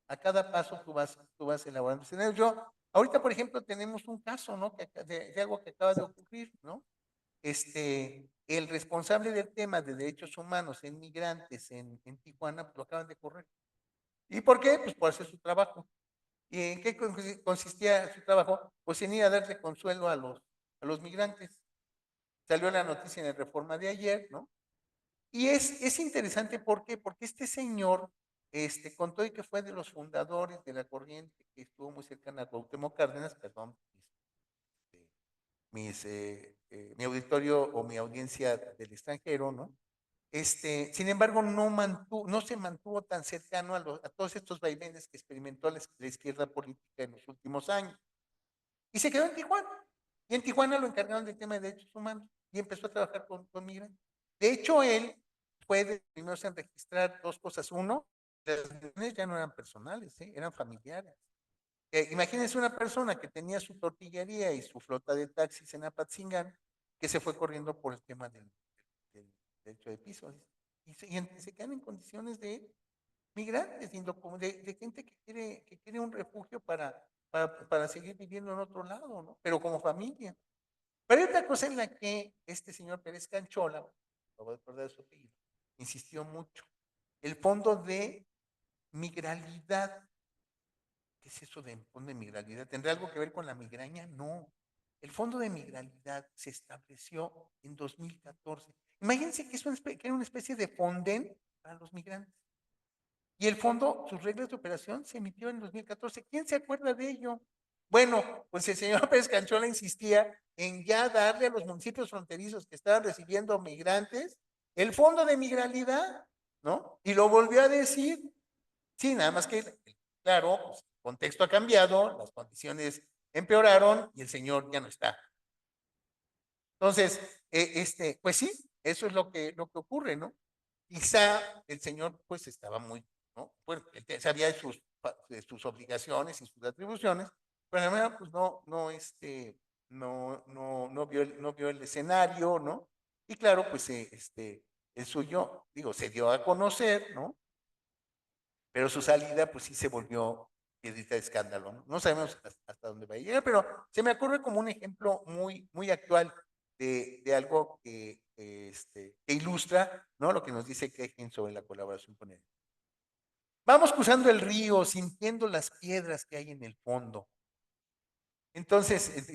A cada paso tú vas elaborando escenario. Ahorita, por ejemplo, tenemos un caso, ¿no?, de algo que acaba de ocurrir, ¿no? El responsable del tema de derechos humanos en migrantes en Tijuana, pues lo acaban de correr. ¿Y por qué? Pues por hacer su trabajo. ¿Y en qué consistía su trabajo? Pues en ir a darle consuelo a los migrantes. Salió la noticia en la Reforma de ayer, ¿no? Y es interesante, ¿por qué? Porque este señor, contó y que fue de los fundadores de la corriente que estuvo muy cercana a Cuauhtémoc Cárdenas, perdón, mi auditorio o mi audiencia del extranjero, ¿no? Sin embargo, no se mantuvo tan cercano a todos estos vaivenes que experimentó la izquierda política en los últimos años. Y se quedó en Tijuana. Y en Tijuana lo encargaron del tema de derechos humanos y empezó a trabajar con migrantes. De hecho, él fue de los primeros en registrar dos cosas. Uno, las reuniones ya no eran personales, eran familiares. Imagínense una persona que tenía su tortillería y su flota de taxis en Apatzingán, que se fue corriendo por el tema del derecho de piso. Y se quedan en condiciones de migrantes, de gente que quiere un refugio para seguir viviendo en otro lado, ¿no? Pero como familia. Pero hay otra cosa en la que este señor Pérez Canchola, lo voy a recordar su apellido, insistió mucho. El fondo de migralidad. ¿Qué es eso de fondo de migralidad? ¿Tendrá algo que ver con la migraña? No. El fondo de migralidad se estableció en 2014. Imagínense que era una especie de fonden para los migrantes. Y el fondo, sus reglas de operación se emitió en 2014. ¿Quién se acuerda de ello? Bueno, pues el señor Pérez Canchola insistía en ya darle a los municipios fronterizos que estaban recibiendo migrantes el fondo de migralidad, ¿no? Y lo volvió a decir. Sí, nada más que, claro, pues, el contexto ha cambiado, las condiciones empeoraron y el señor ya no está. Entonces, pues sí, eso es lo que ocurre, ¿no? Quizá el señor, pues, estaba muy, ¿no? Bueno, él sabía de sus obligaciones y sus atribuciones, pero además, pues, no vio el escenario, ¿no? Y claro, pues, el suyo, digo, se dio a conocer, ¿no? Pero su salida, pues sí se volvió piedrita de escándalo, ¿no? No sabemos hasta dónde va a llegar, pero se me ocurre como un ejemplo muy actual de algo que ilustra, ¿no? Lo que nos dice Kekin sobre la colaboración con él. Vamos cruzando el río, sintiendo las piedras que hay en el fondo. Entonces,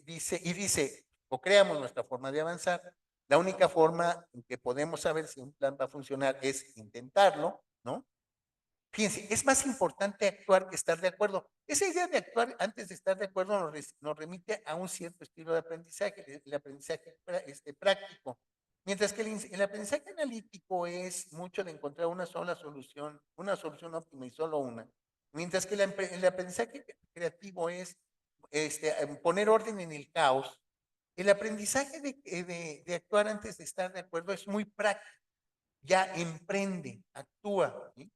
dice, o creamos nuestra forma de avanzar. La única forma en que podemos saber si un plan va a funcionar es intentarlo, ¿no? Fíjense, es más importante actuar que estar de acuerdo. Esa idea de actuar antes de estar de acuerdo nos remite a un cierto estilo de aprendizaje, el aprendizaje práctico. Mientras que el aprendizaje analítico es mucho de encontrar una sola solución, una solución óptima y solo una. Mientras que el aprendizaje creativo es poner orden en el caos. El aprendizaje de actuar antes de estar de acuerdo es muy práctico. Ya emprende, actúa, ¿sí?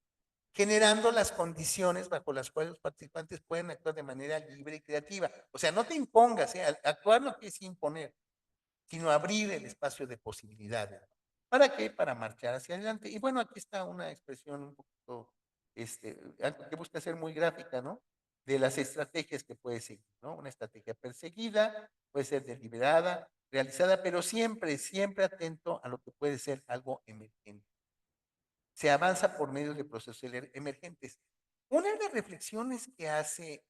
Generando las condiciones bajo las cuales los participantes pueden actuar de manera libre y creativa. O sea, no te impongas, actuar no quiere decir imponer, sino abrir el espacio de posibilidades. ¿Para qué? Para marchar hacia adelante. Y bueno, aquí está una expresión un poquito, algo que busca ser muy gráfica, ¿no? De las estrategias que puede seguir, ¿no? Una estrategia perseguida, puede ser deliberada, realizada, pero siempre, siempre atento a lo que puede ser algo emergente. Se avanza por medio de procesos emergentes. Una de las reflexiones que hace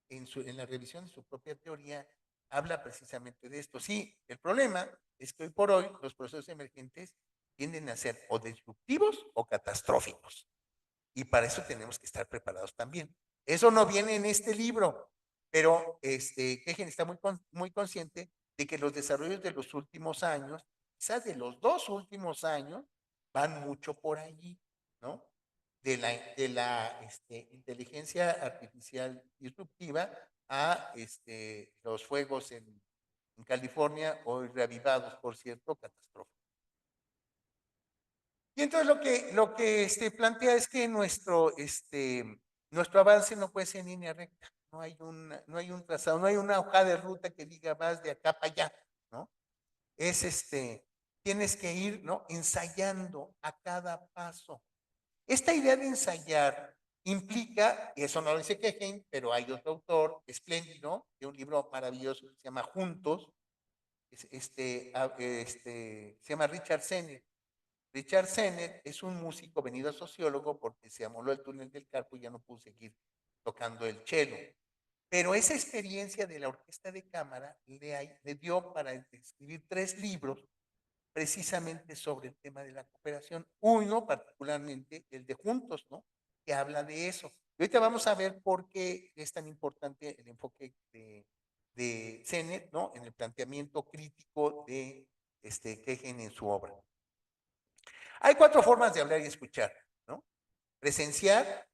en la revisión de su propia teoría habla precisamente de esto. Sí, el problema es que hoy por hoy los procesos emergentes tienden a ser o disruptivos o catastróficos. Y para eso tenemos que estar preparados también. Eso no viene en este libro, pero Kejen está muy consciente de que los desarrollos de los últimos años, quizás de los 2 últimos años, van mucho por allí, ¿no? De la inteligencia artificial disruptiva a los fuegos en California, hoy reavivados, por cierto, catastróficos. Y entonces lo que plantea es que nuestro avance no puede ser en línea recta, no hay un trazado, no hay una hoja de ruta que diga vas de acá para allá, ¿no? Tienes que ir, ¿no? Ensayando a cada paso. Esta idea de ensayar implica, y eso no lo dice Kejen, pero hay otro autor espléndido, de un libro maravilloso que se llama Juntos, se llama Richard Sennett. Richard Sennett es un músico venido a sociólogo porque se amoló el túnel del Carpo y ya no pudo seguir tocando el cello. Pero esa experiencia de la orquesta de cámara le dio para escribir 3 libros precisamente sobre el tema de la cooperación. Uno particularmente, el de Juntos, ¿no? Que habla de eso. Y ahorita vamos a ver por qué es tan importante el enfoque de Sennett, ¿no? En el planteamiento crítico de Kejen en su obra. Hay 4 formas de hablar y escuchar, ¿no? Presenciar,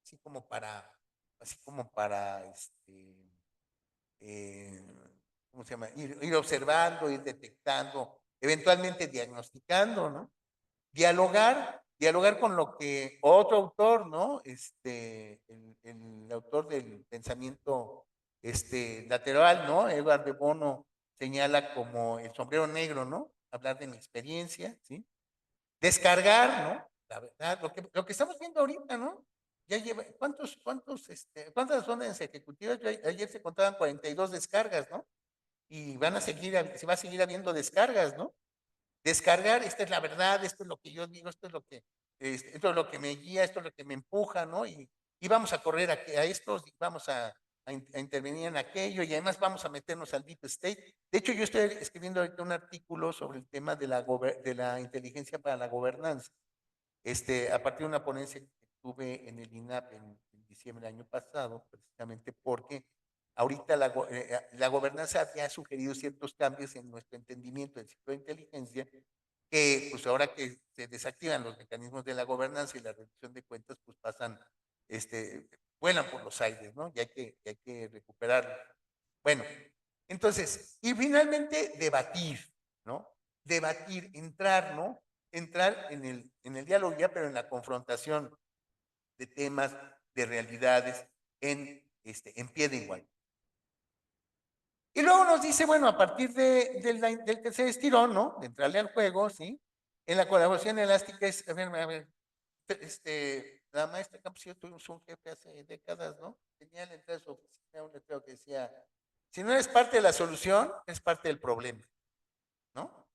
así como para ¿cómo se llama? Ir observando, ir detectando, eventualmente diagnosticando, ¿no? Dialogar, dialogar con lo que otro autor, ¿no? El autor del pensamiento lateral, ¿no? Edward de Bono señala como el sombrero negro, ¿no? Hablar de mi experiencia, ¿sí? Descargar, ¿no? La verdad, lo que estamos viendo ahorita, ¿no? Ya lleva, ¿cuántas órdenes ejecutivas? Ayer se contaban 42 descargas, ¿no? Y se va a seguir habiendo descargas, ¿no? Descargar, esta es la verdad, esto es lo que yo digo, esto es lo que me guía, esto es lo que me empuja, ¿no? Y vamos a correr a estos, y vamos a intervenir en aquello, y además vamos a meternos al deep state. De hecho, yo estoy escribiendo ahorita un artículo sobre el tema de la inteligencia para la gobernanza, a partir de una ponencia que tuve en el INAP en diciembre del año pasado, precisamente porque ahorita la gobernanza había sugerido ciertos cambios en nuestro entendimiento del ciclo de inteligencia, que pues ahora que se desactivan los mecanismos de la gobernanza y la rendición de cuentas, pues pasan, vuelan por los aires, ¿no? Y hay que recuperarlo. Bueno, entonces, y finalmente debatir, ¿no? Debatir, entrar, ¿no? Entrar en el diálogo ya, pero en la confrontación de temas, de realidades, en pie de igualdad. Y luego nos dice, bueno, a partir del tercer estirón, ¿no? De entrarle al juego, ¿sí? En la colaboración elástica es, a ver, la maestra Campos tuvimos un jefe hace décadas, ¿no? Tenía en la entrada de su oficina un letrero que decía, si no eres parte de la solución, eres parte del problema, ¿no?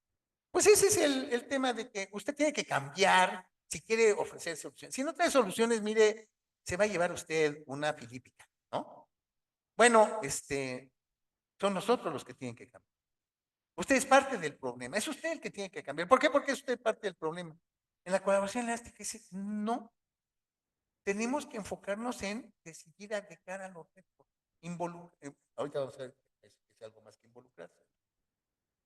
Pues ese es el tema de que usted tiene que cambiar si quiere ofrecer soluciones. Si no trae soluciones, mire, se va a llevar usted una filípica, ¿no? Bueno, son nosotros los que tienen que cambiar. Usted es parte del problema, es usted el que tiene que cambiar. ¿Por qué? Porque es usted parte del problema. En la colaboración elástica dice, no, tenemos que enfocarnos en decidir de cara a los retos. Ahorita vamos a ver que es algo más que involucrarse.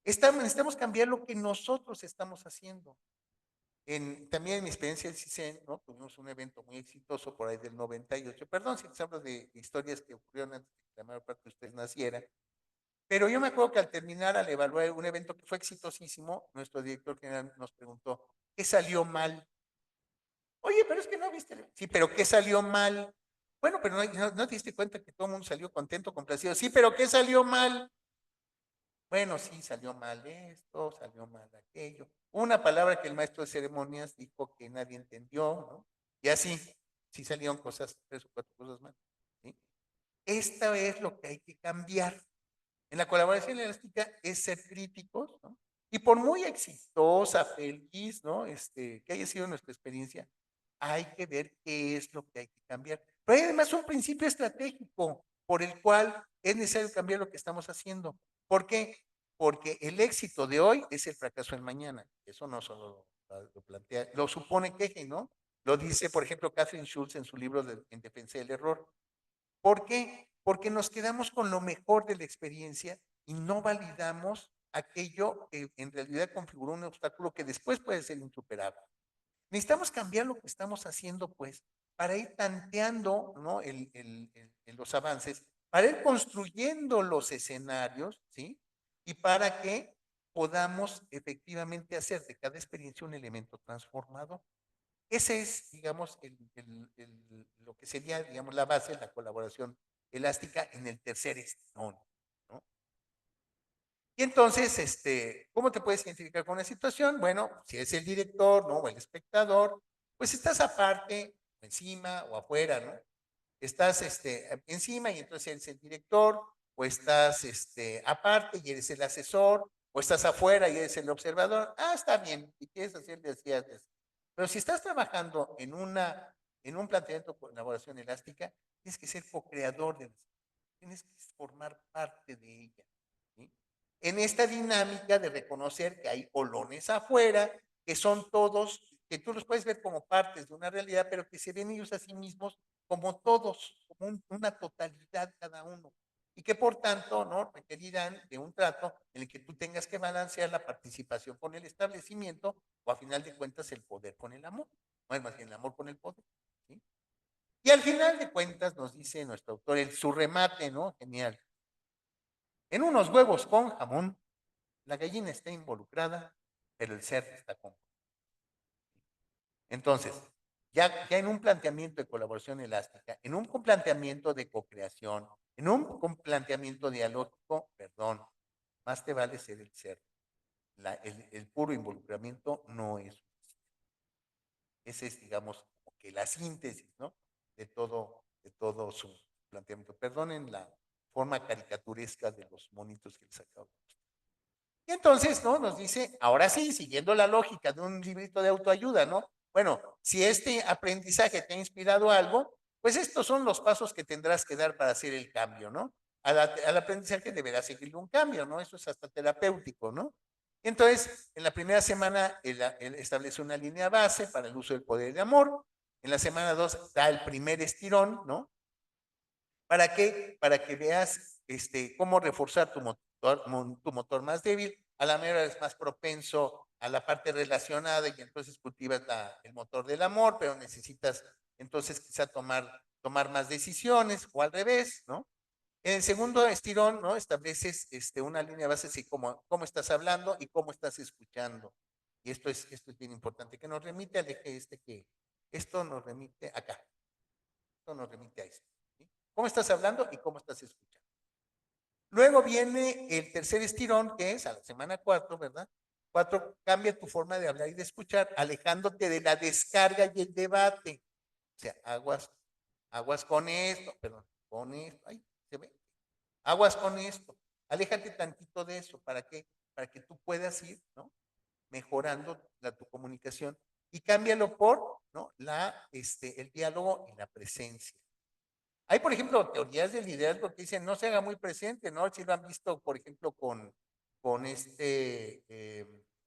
Necesitamos cambiar lo que nosotros estamos haciendo. También en mi experiencia del CISEN, ¿no? Tuvimos un evento muy exitoso por ahí del 98. Perdón si les hablo de historias que ocurrieron antes de que la mayor parte de ustedes naciera. Pero yo me acuerdo que al terminar, al evaluar un evento que fue exitosísimo, nuestro director general nos preguntó, ¿qué salió mal? Oye, pero es que no viste. Sí, pero ¿qué salió mal? Bueno, pero no te diste cuenta que todo el mundo salió contento, complacido. Sí, pero ¿qué salió mal? Bueno, sí, salió mal esto, salió mal aquello. Una palabra que el maestro de ceremonias dijo que nadie entendió, ¿no? Y así, sí salieron cosas, 3 o 4 cosas mal. ¿Sí? Esta es lo que hay que cambiar. En la colaboración elástica es ser críticos, ¿no? Y por muy exitosa, feliz, ¿no? Que haya sido nuestra experiencia, hay que ver qué es lo que hay que cambiar. Pero hay además un principio estratégico por el cual es necesario cambiar lo que estamos haciendo. ¿Por qué? Porque el éxito de hoy es el fracaso del mañana. Eso no solo lo plantea, lo supone Kegen, ¿no? Lo dice, por ejemplo, Catherine Schulz en su libro En defensa del error. ¿Por qué? Porque nos quedamos con lo mejor de la experiencia y no validamos aquello que en realidad configuró un obstáculo que después puede ser insuperable. Necesitamos cambiar lo que estamos haciendo, pues, para ir tanteando, ¿no? Los avances, para ir construyendo los escenarios, ¿sí? Y para que podamos efectivamente hacer de cada experiencia un elemento transformador. Ese es, digamos, lo que sería, digamos, la base de la colaboración elástica en el tercer estirón, ¿no? Y entonces, ¿cómo te puedes identificar con una situación? Bueno, si es el director, ¿no? O el espectador, pues estás aparte, encima o afuera, ¿no? Estás encima y entonces eres el director, o estás aparte y eres el asesor, o estás afuera y eres el observador. Ah, está bien, y quieres hacerle así, haces. Pero si estás trabajando en un planteamiento de colaboración elástica, tienes que ser co-creador de la situación, tienes que formar parte de ella, ¿sí? En esta dinámica de reconocer que hay olones afuera, que son todos, que tú los puedes ver como partes de una realidad, pero que se ven ellos a sí mismos como todos, como una totalidad cada uno. Y que por tanto, ¿no? Requerirán de un trato en el que tú tengas que balancear la participación con el establecimiento o a final de cuentas el poder con el amor. No es más bien el amor con el poder, ¿sí? Y al final de cuentas nos dice nuestro autor, su remate, ¿no? Genial. En unos huevos con jamón, la gallina está involucrada, pero el cerdo está con. Entonces, ya en un planteamiento de colaboración elástica, en un planteamiento de co-creación, en un planteamiento dialógico, perdón, más te vale ser el ser. El puro involucramiento no es suficiente. Esa es, digamos, como que la síntesis, ¿no? De todo su planteamiento. Perdonen la forma caricaturesca de los monitos que les acabo de mostrar. Y entonces, ¿no? Nos dice, ahora sí, siguiendo la lógica de un librito de autoayuda, ¿no? Bueno, si este aprendizaje te ha inspirado algo, pues estos son los pasos que tendrás que dar para hacer el cambio, ¿no? Al aprendizaje deberás seguirle un cambio, ¿no? Eso es hasta terapéutico, ¿no? Entonces, en la primera semana, él establece una línea base para el uso del poder de amor. En la semana 2 da el primer estirón, ¿no? ¿Para qué? Para que veas cómo reforzar tu motor más débil. A la mera es más propenso a la parte relacionada y entonces cultivas el motor del amor, pero necesitas entonces quizá tomar más decisiones o al revés, ¿no? En el segundo estirón, ¿no? Estableces una línea base así como cómo estás hablando y cómo estás escuchando. Y esto es bien importante, que nos remite al eje que esto nos remite acá. Esto nos remite a esto. ¿Sí? ¿Cómo estás hablando y cómo estás escuchando? Luego viene el tercer estirón, que es a la semana 4, ¿verdad? 4, cambia tu forma de hablar y de escuchar, alejándote de la descarga y el debate. O sea, aguas con esto, perdón, con esto, ay, se ve. Aguas con esto, aléjate tantito de eso, ¿para qué? Para que tú puedas ir, ¿no? Mejorando tu comunicación y cámbialo por, ¿no? El diálogo y la presencia. Hay, por ejemplo, teorías del liderazgo que dicen no se haga muy presente, ¿no? Si lo han visto, por ejemplo, con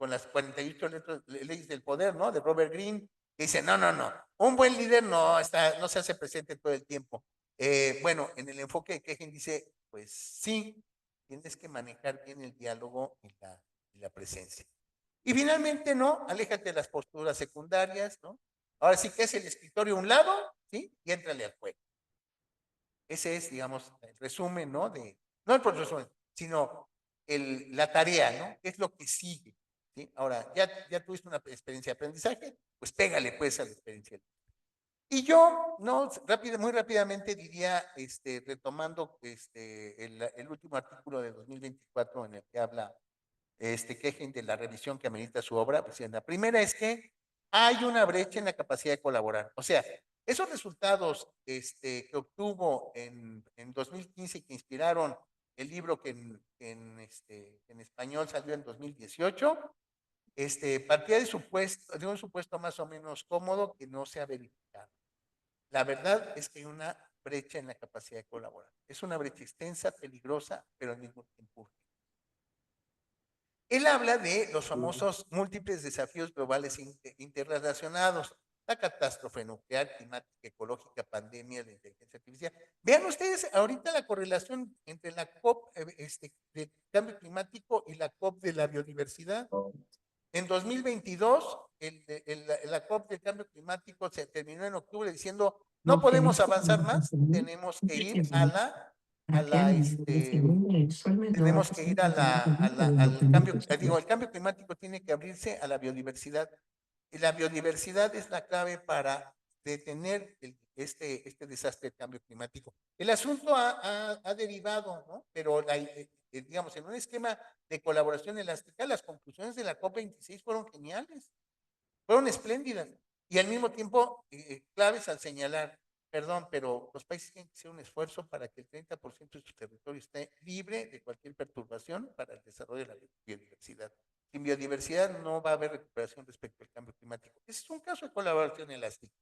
las 48 leyes del poder, ¿no? De Robert Greene, que dice, no, un buen líder no se hace presente todo el tiempo. Bueno, en el enfoque de Kehin dice, pues sí, tienes que manejar bien el diálogo y la presencia. Y finalmente, ¿no? Aléjate de las posturas secundarias, ¿no? Ahora sí que es el escritorio a un lado, ¿sí? Y éntrale al juego. Ese es, digamos, el resumen, ¿no? No el resumen, sino la tarea, ¿no? ¿Qué es lo que sigue? ¿Sí? Ahora, ya tuviste una experiencia de aprendizaje, pues pégale pues a la experiencia. Y yo, no, muy rápidamente diría, retomando el último artículo de 2024 en el que habla Kehin de la revisión que amerita su obra, pues la primera es que hay una brecha en la capacidad de colaborar. O sea, esos resultados que obtuvo en 2015 que inspiraron el libro que en español salió en 2018, partía de un supuesto más o menos cómodo que no se ha verificado. La verdad es que hay una brecha en la capacidad de colaborar. Es una brecha extensa, peligrosa, pero al mismo tiempo urgente. Él habla de los famosos múltiples desafíos globales interrelacionados, la catástrofe nuclear, climática, ecológica, pandemia, de inteligencia artificial. Vean ustedes ahorita la correlación entre la COP de cambio climático y la COP de la biodiversidad. En 2022, la COP del cambio climático se terminó en octubre diciendo, no podemos avanzar más, tenemos que ir tenemos que ir al cambio, el cambio climático tiene que abrirse a la biodiversidad. Y la biodiversidad es la clave para detener este desastre del cambio climático. El asunto ha derivado, ¿no? Pero digamos, en un esquema de colaboración elástica, las conclusiones de la COP26 fueron geniales, fueron espléndidas y al mismo tiempo claves al señalar, perdón, pero los países tienen que hacer un esfuerzo para que el 30% de su territorio esté libre de cualquier perturbación para el desarrollo de la biodiversidad. Sin biodiversidad no va a haber recuperación respecto al cambio climático. Ese es un caso de colaboración elástica.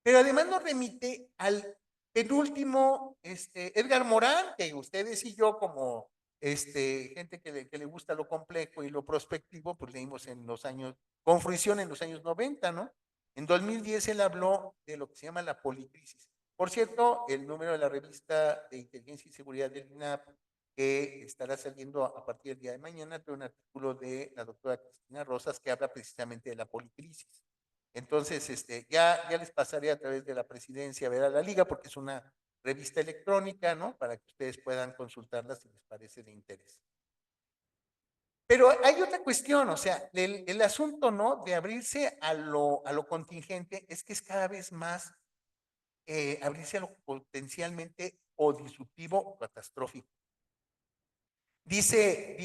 Pero además nos remite al penúltimo, Edgar Morin, que ustedes y yo como gente que le gusta lo complejo y lo prospectivo, pues leímos en los años, con fruición en los años 90, ¿no? En 2010 él habló de lo que se llama la policrisis. Por cierto, el número de la revista de inteligencia y seguridad del INAP, que estará saliendo a partir del día de mañana, trae un artículo de la doctora Cristina Rosas que habla precisamente de la policrisis. Entonces, ya les pasaré a través de la presidencia a ver a la liga, porque es una revista electrónica, ¿no? Para que ustedes puedan consultarla si les parece de interés. Pero hay otra cuestión, o sea, el asunto, ¿no? De abrirse a lo contingente es que es cada vez más abrirse a lo potencialmente o disruptivo o catastrófico. Dice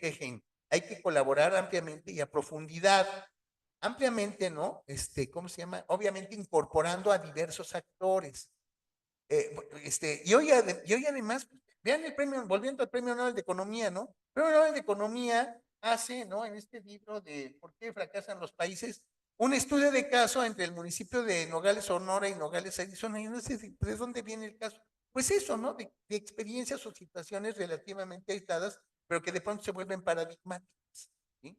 Hegen, hay que colaborar ampliamente y a profundidad. Ampliamente, ¿no? ¿Cómo se llama? Obviamente incorporando a diversos actores. Y hoy además, vean el premio, volviendo al Premio Nobel de Economía, ¿no? El Premio Nobel de Economía hace, ¿no? En este libro de ¿Por qué fracasan los países? Un estudio de caso entre el municipio de Nogales, Sonora y Nogales, Arizona. Y no sé de dónde viene el caso. Pues eso, ¿no? De experiencias o situaciones relativamente aisladas, pero que de pronto se vuelven paradigmáticas, ¿sí?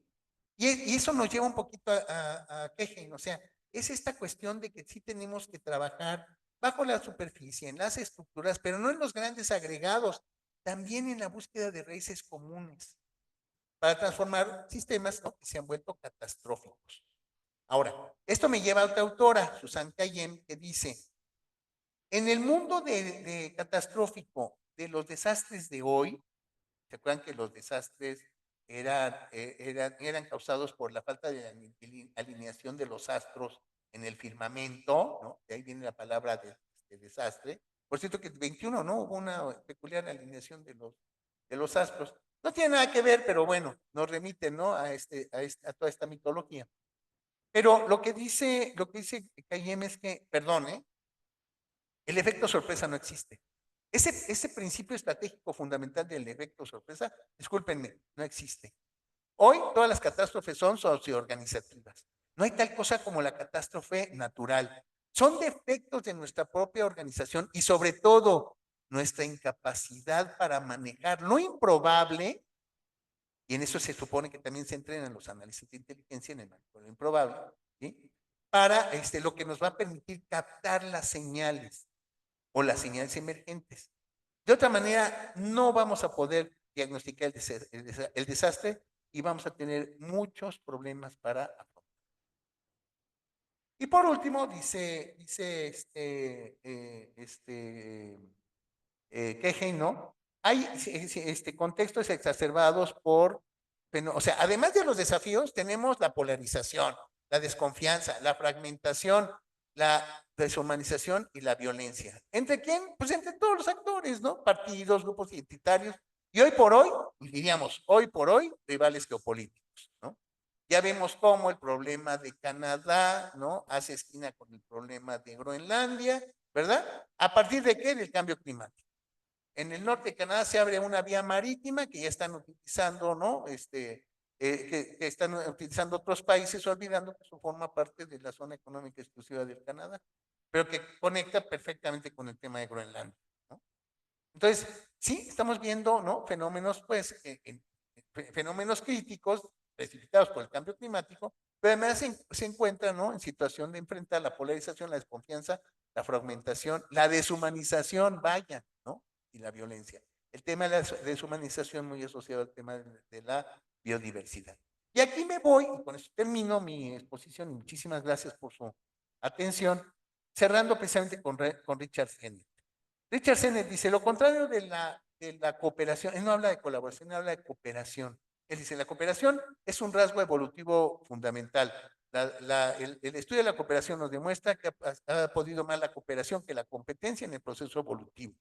Y eso nos lleva un poquito a Kegen, o sea, es esta cuestión de que sí tenemos que trabajar bajo la superficie, en las estructuras, pero no en los grandes agregados, también en la búsqueda de raíces comunes para transformar sistemas, ¿no? Que se han vuelto catastróficos. Ahora, esto me lleva a otra autora, Susan Cayen, que dice, en el mundo de catastrófico de los desastres de hoy, ¿se acuerdan que los desastres eran causados por la falta de alineación de los astros en el firmamento, ¿no? De ahí viene la palabra de desastre. Por cierto que el 21, ¿no? Hubo una peculiar alineación de los astros. No tiene nada que ver, pero bueno, nos remite, ¿no? A toda esta mitología. Pero lo que dice Cayen es que, perdón, el efecto sorpresa no existe. Ese principio estratégico fundamental del efecto sorpresa, discúlpenme, no existe. Hoy todas las catástrofes son socioorganizativas. No hay tal cosa como la catástrofe natural. Son defectos de nuestra propia organización y sobre todo nuestra incapacidad para manejar lo improbable, y en eso se supone que también se entrenan los análisis de inteligencia en el manejo de lo improbable, ¿sí? Para lo que nos va a permitir captar las señales o las señales emergentes. De otra manera, no vamos a poder diagnosticar el desastre y vamos a tener muchos problemas para afrontar. Y por último, dice Kegen, ¿no? Hay contextos exacerbados o sea, además de los desafíos, tenemos la polarización, la desconfianza, la fragmentación, la deshumanización y la violencia. ¿Entre quién? Pues entre todos los actores, ¿no? Partidos, grupos identitarios. Y hoy por hoy, diríamos, hoy por hoy, rivales geopolíticos, ¿no? Ya vemos cómo el problema de Canadá, ¿no? Hace esquina con el problema de Groenlandia, ¿verdad? ¿A partir de qué? Del cambio climático. En el norte de Canadá se abre una vía marítima que ya están utilizando, ¿no? Que están utilizando otros países, olvidando que eso forma parte de la zona económica exclusiva del Canadá, pero que conecta perfectamente con el tema de Groenlandia, ¿no? Entonces, sí, estamos viendo, ¿no? Fenómenos, pues, fenómenos críticos precipitados por el cambio climático, pero además se encuentran, ¿no? En situación de enfrentar la polarización, la desconfianza, la fragmentación, la deshumanización, vaya, ¿no? Y la violencia. El tema de la deshumanización muy asociado al tema de la biodiversidad. Y aquí me voy, y con eso termino mi exposición, y muchísimas gracias por su atención, cerrando precisamente con Richard Sennett. Richard Sennett dice, lo contrario de la cooperación, él no habla de colaboración, él habla de cooperación. Él dice, la cooperación es un rasgo evolutivo fundamental. El estudio de la cooperación nos demuestra que ha podido más la cooperación que la competencia en el proceso evolutivo.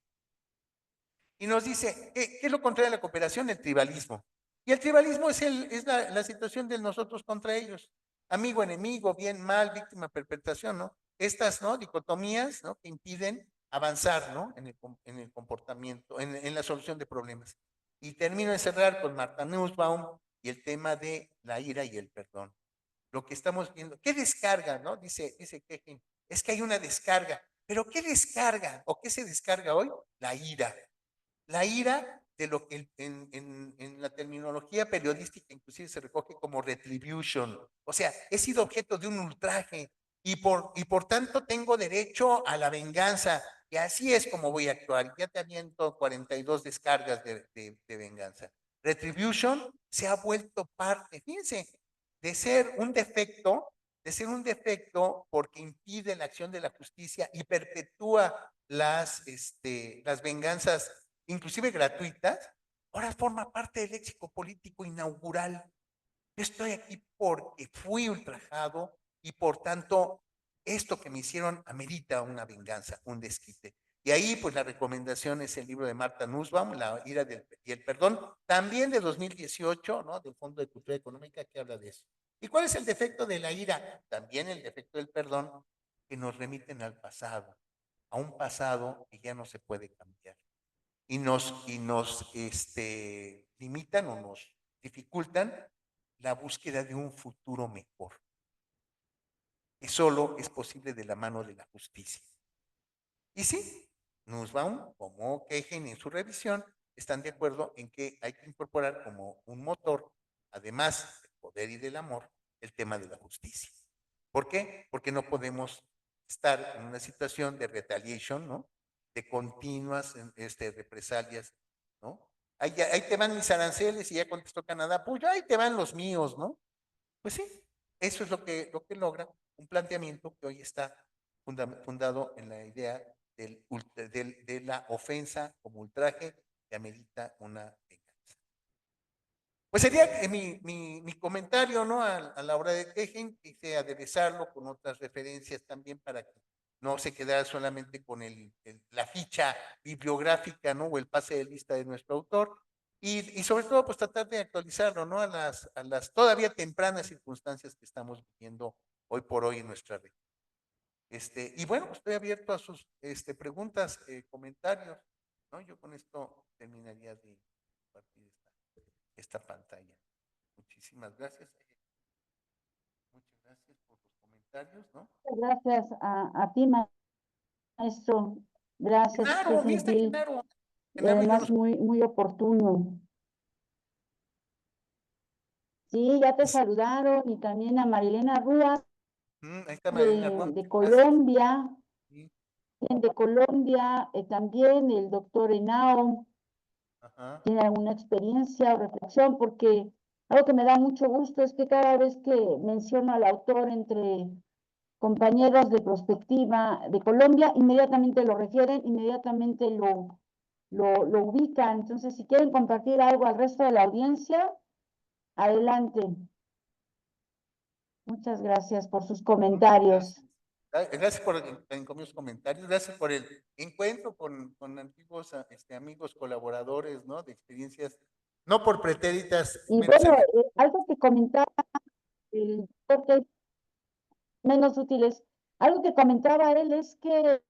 Y nos dice, ¿qué es lo contrario de la cooperación? El tribalismo. Y el tribalismo es la situación de nosotros contra ellos. Amigo, enemigo, bien, mal, víctima, perpetración, ¿no? Estas, ¿no? Dicotomías, ¿no? Que impiden avanzar, ¿no? En el comportamiento, en la solución de problemas. Y termino de cerrar con Martha Nussbaum y el tema de la ira y el perdón. Lo que estamos viendo, ¿qué descarga, no? Dice Kegen, es que hay una descarga. ¿Pero qué descarga o qué se descarga hoy? La ira. La ira de lo que en la terminología periodística inclusive se recoge como retribution. O sea, he sido objeto de un ultraje y por tanto tengo derecho a la venganza. Y así es como voy a actuar. Ya te aviento 42 descargas de venganza. Retribution se ha vuelto parte, fíjense, de ser un defecto porque impide la acción de la justicia y perpetúa las venganzas inclusive gratuitas. ahora forma parte del léxico político inaugural. Yo estoy aquí porque fui ultrajado y por tanto esto que me hicieron amerita una venganza, un desquite. Y ahí pues la recomendación es el libro de Marta Nussbaum, La ira y el perdón, también de 2018, ¿no? Del Fondo de Cultura Económica que habla de eso. ¿Y cuál es el defecto de la ira? También el defecto del perdón, que nos remiten al pasado, a un pasado que ya no se puede cambiar. Y nos limitan o nos dificultan la búsqueda de un futuro mejor, que solo es posible de la mano de la justicia. Y sí, Nussbaum, como Keijen en su revisión, están de acuerdo en que hay que incorporar como un motor, además del poder y del amor, el tema de la justicia. ¿Por qué? Porque no podemos estar en una situación de retaliation, ¿no? De continuas represalias, ¿no? Ahí te van mis aranceles y ya contestó Canadá, pues ahí te van los míos, ¿no? Pues sí, eso es lo que logra un planteamiento que hoy está fundado en la idea de la ofensa como ultraje que amerita una venganza. Pues sería mi comentario, ¿no? A la obra de Keijen, quise aderezarlo con otras referencias también para que no se quedara solamente con la ficha bibliográfica, ¿no? O el pase de lista de nuestro autor. Y sobre todo, pues tratar de actualizarlo, ¿no? A las todavía tempranas circunstancias que estamos viviendo hoy por hoy en nuestra red. Y bueno, pues estoy abierto a sus preguntas, comentarios, ¿no? Yo con esto terminaría de compartir esta pantalla. Muchísimas gracias. Muchas gracias por los comentarios, ¿no? Gracias a ti, maestro. Gracias, qué Genaro, ¿viste gentil Genaro? y Genaro ya además nos... muy oportuno. Sí, ya te saludaron y también a Marilena Rúa ahí está Marilena Rúa, de muchas gracias. Colombia, Sí, de Colombia, también el doctor Henao ajá. tiene alguna experiencia o reflexión, porque algo que me da mucho gusto es que cada vez que menciono al autor entre compañeros de Prospectiva de Colombia, inmediatamente lo refieren, inmediatamente lo ubican. Entonces, si quieren compartir algo al resto de la audiencia, adelante. Muchas gracias por sus comentarios. Gracias por los comentarios, gracias por el encuentro con antiguos amigos, colaboradores, ¿no? De experiencias, no por pretéritas, Y menos bueno, algo que comentaba el doctor que menos útiles, algo que comentaba él es que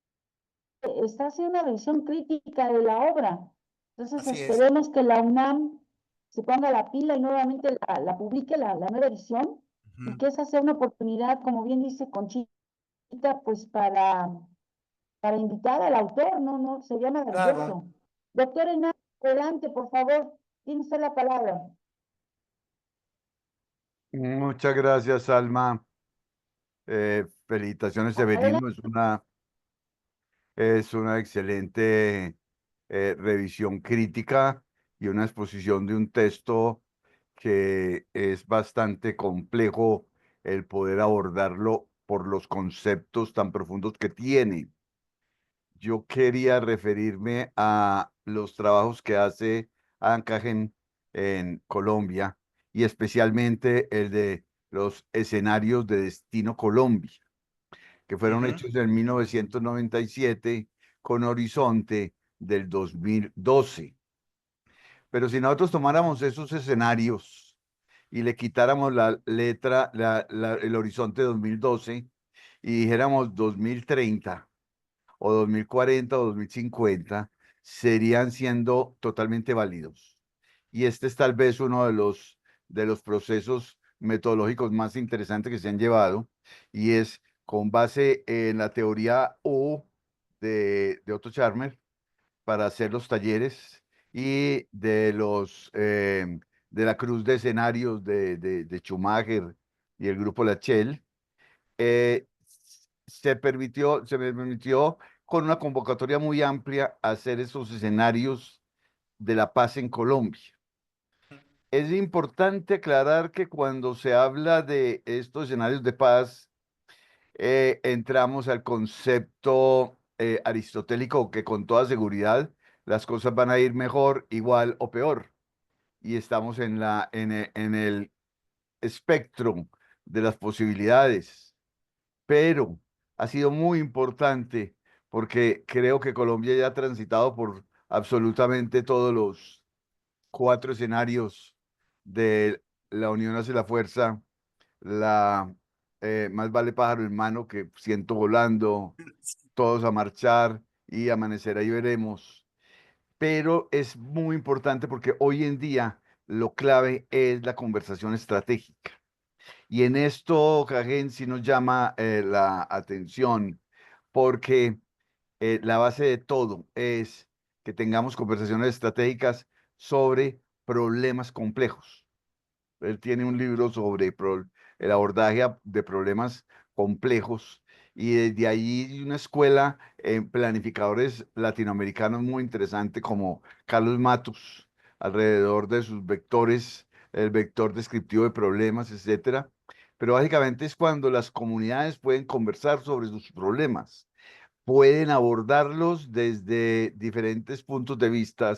está haciendo una revisión crítica de la obra. Entonces así es. esperemos que la UNAM se ponga la pila y nuevamente la publique, la nueva edición, y que esa sea una oportunidad, como bien dice Conchita, pues para invitar al autor, no, sería Claro. maravilloso. Doctor Hernández, adelante, por favor, tiene usted la palabra. Muchas gracias, Alma. Felicitaciones, Adelante. Severino. Es una excelente revisión crítica y una exposición de un texto que es bastante complejo el poder abordarlo por los conceptos tan profundos que tiene. Yo quería referirme a los trabajos que hace Ancagen en Colombia y especialmente el de los escenarios de Destino Colombia, que fueron hechos en 1997 con horizonte del 2012. Pero si nosotros tomáramos esos escenarios y le quitáramos la letra, el horizonte 2012 y dijéramos 2030 o 2040 o 2050, serían siendo totalmente válidos. Y este es tal vez uno de los procesos metodológicos más interesantes que se han llevado, y es con base en la teoría U de Otto Scharmer para hacer los talleres y de la cruz de escenarios de Schumacher y el grupo Lachelle. Se me permitió con una convocatoria muy amplia hacer esos escenarios de la paz en Colombia. Es importante aclarar que cuando se habla de estos escenarios de paz, entramos al concepto aristotélico que con toda seguridad las cosas van a ir mejor, igual o peor. y estamos en el espectro de las posibilidades, pero ha sido muy importante porque creo que Colombia ya ha transitado por absolutamente todos los 4 escenarios de la unión hacia la fuerza, la más vale pájaro en mano que ciento volando, todos a marchar y amanecer ahí veremos. Pero es muy importante porque hoy en día lo clave es la conversación estratégica. Y en esto, Cajen, sí nos llama la atención porque la base de todo es que tengamos conversaciones estratégicas sobre problemas complejos. Él tiene un libro sobre el abordaje de problemas complejos y desde ahí hay una escuela en planificadores latinoamericanos muy interesante como Carlos Matus, alrededor de sus vectores, el vector descriptivo de problemas, etcétera. Pero básicamente es cuando las comunidades pueden conversar sobre sus problemas, pueden abordarlos desde diferentes puntos de vista,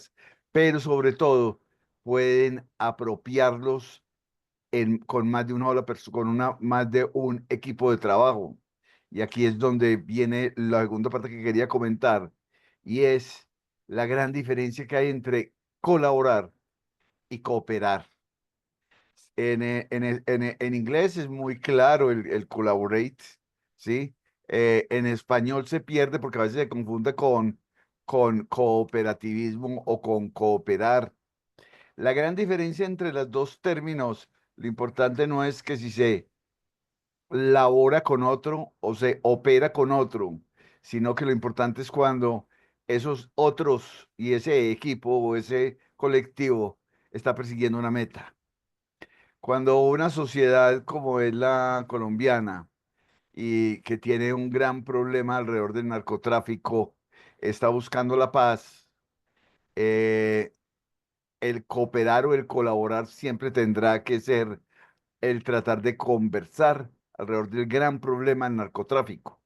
pero sobre todo pueden apropiarlos con más de una sola persona, con más de un equipo de trabajo. Y aquí es donde viene la segunda parte que quería comentar, y es la gran diferencia que hay entre colaborar y cooperar. En inglés es muy claro el collaborate, ¿sí? En español se pierde porque a veces se confunde con cooperativismo o con cooperar. La gran diferencia entre los dos términos, lo importante no es que si se labora con otro o se opera con otro, sino que lo importante es cuando esos otros y ese equipo o ese colectivo está persiguiendo una meta. Cuando una sociedad como es la colombiana y que tiene un gran problema alrededor del narcotráfico, está buscando la paz, eh, el cooperar o el colaborar siempre tendrá que ser el tratar de conversar alrededor del gran problema del narcotráfico.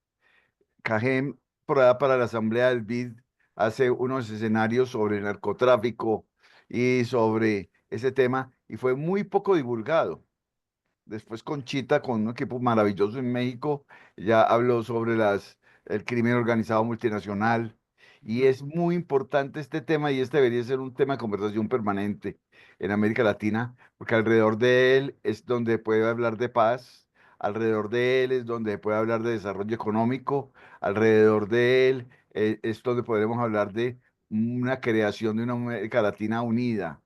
Cajem, por allá para la Asamblea del BID, hace unos escenarios sobre el narcotráfico y sobre ese tema y fue muy poco divulgado. Después Conchita, con un equipo maravilloso en México, ya habló sobre el crimen organizado multinacional. Y es muy importante este tema y este debería ser un tema de conversación permanente en América Latina, porque alrededor de él es donde puede hablar de paz, alrededor de él es donde puede hablar de desarrollo económico, alrededor de él es donde podremos hablar de una creación de una América Latina unida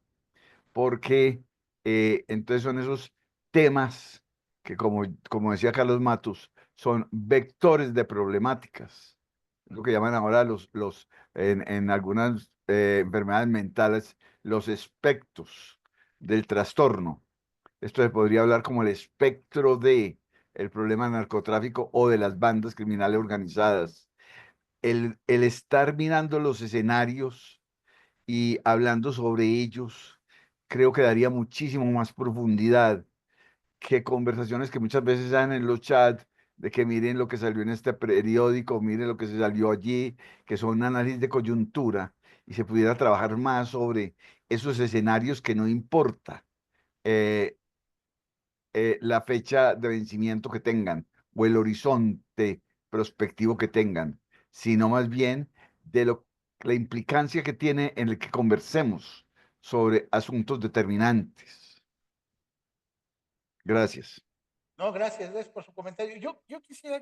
porque entonces son esos temas que, como decía Carlos Matus, son vectores de problemáticas, lo que llaman ahora en algunas enfermedades mentales, los espectros del trastorno. Esto se podría hablar como el espectro de el problema del narcotráfico o de las bandas criminales organizadas. El estar mirando los escenarios y hablando sobre ellos, creo que daría muchísimo más profundidad que conversaciones que muchas veces dan en los chats de que miren lo que salió en este periódico, miren lo que se salió allí, que son análisis de coyuntura y se pudiera trabajar más sobre esos escenarios que no importa. eh, la fecha de vencimiento que tengan o el horizonte prospectivo que tengan, sino más bien de la implicancia que tiene en el que conversemos sobre asuntos determinantes. Gracias. No, gracias por su comentario. Yo quisiera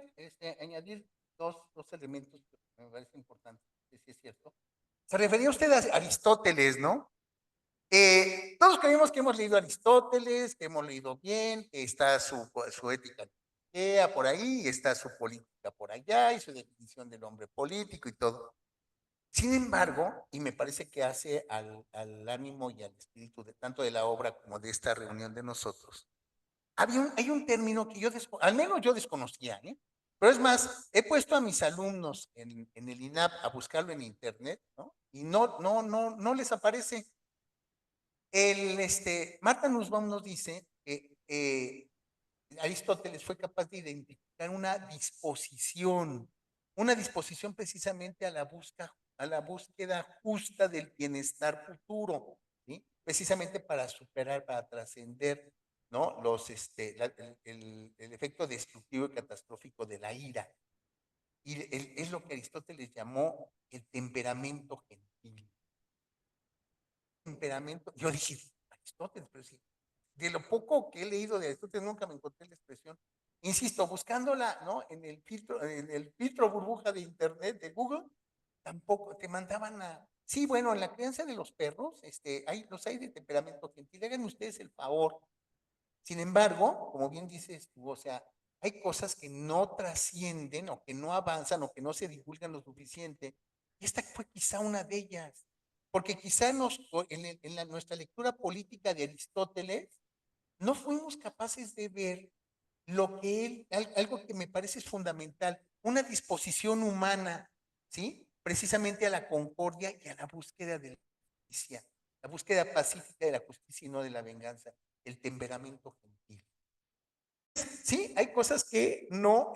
añadir dos elementos que me parecen importantes, que sí es cierto. Se refería usted a Aristóteles, ¿no? Todos creemos que hemos leído a Aristóteles, que hemos leído bien, que está su ética por ahí, está su política por allá y su definición del hombre político y todo. Sin embargo, y me parece que hace al ánimo y al espíritu de tanto de la obra como de esta reunión de nosotros, hay un término que al menos yo desconocía, ¿eh? Pero es más, he puesto a mis alumnos en el INAP a buscarlo en internet, ¿no? Y no les aparece. Marta Nussbaum nos dice que Aristóteles fue capaz de identificar una disposición precisamente a la búsqueda justa del bienestar futuro. ¿sí? Precisamente para superar, para trascender, ¿no? El efecto destructivo y catastrófico de la ira. Y es lo que Aristóteles llamó el temperamento gentil. Temperamento, yo dije, Aristóteles, pero sí, de lo poco que he leído de Aristóteles nunca me encontré la expresión. Insisto, buscándola, ¿no? En el filtro burbuja de internet de Google, tampoco te mandaban a. Sí, bueno, en la crianza de los perros, los hay de temperamento gentil. Háganme ustedes el favor. Sin embargo, como bien dices tú, o sea, hay cosas que no trascienden o que no avanzan o que no se divulgan lo suficiente. Y esta fue quizá una de ellas. Porque quizá nuestra lectura política de Aristóteles no fuimos capaces de ver lo que algo que me parece es fundamental, una disposición humana, ¿sí? Precisamente a la concordia y a la búsqueda de la justicia, la búsqueda pacífica de la justicia y no de la venganza, el temperamento gentil. Sí, hay cosas que no,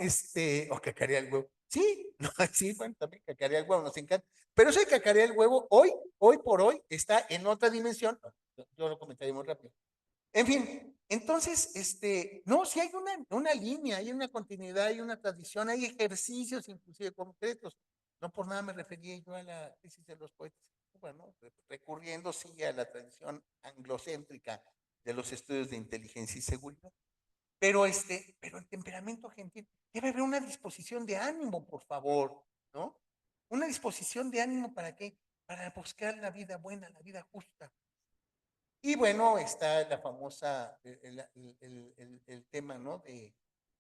o cacarea el huevo. Sí, no, sí, bueno, también cacarea el huevo, nos encanta. Pero eso de cacarea el huevo, hoy por hoy, está en otra dimensión. Yo lo comentaré muy rápido. En fin, entonces, no, si hay una línea, hay una continuidad, hay una tradición, hay ejercicios inclusive concretos. No por nada me refería yo a la crisis de los poetas, bueno, recurriendo sí a la tradición anglocéntrica de los estudios de inteligencia y seguridad. Pero el temperamento gentil, debe haber una disposición de ánimo, por favor, ¿no? Una disposición de ánimo ¿para qué? Para buscar la vida buena, la vida justa. Y bueno, está la famosa, el tema, ¿no?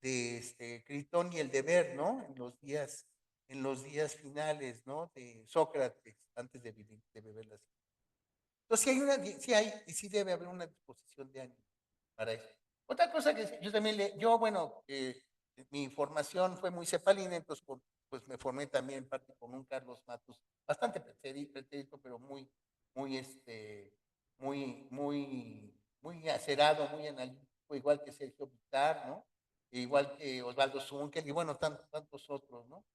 De Critón y el deber, ¿no? En los días finales, ¿no? De Sócrates, antes de beber las. Entonces, sí debe haber una disposición de ánimo para eso. Otra cosa que yo también bueno, mi formación fue muy cepalina, entonces pues me formé también en parte con un Carlos Matus, bastante pretérito, pero muy, muy, muy acerado, muy analítico, igual que Sergio Vitar, ¿no? Igual que Osvaldo Zunkel y bueno, tantos otros, ¿no?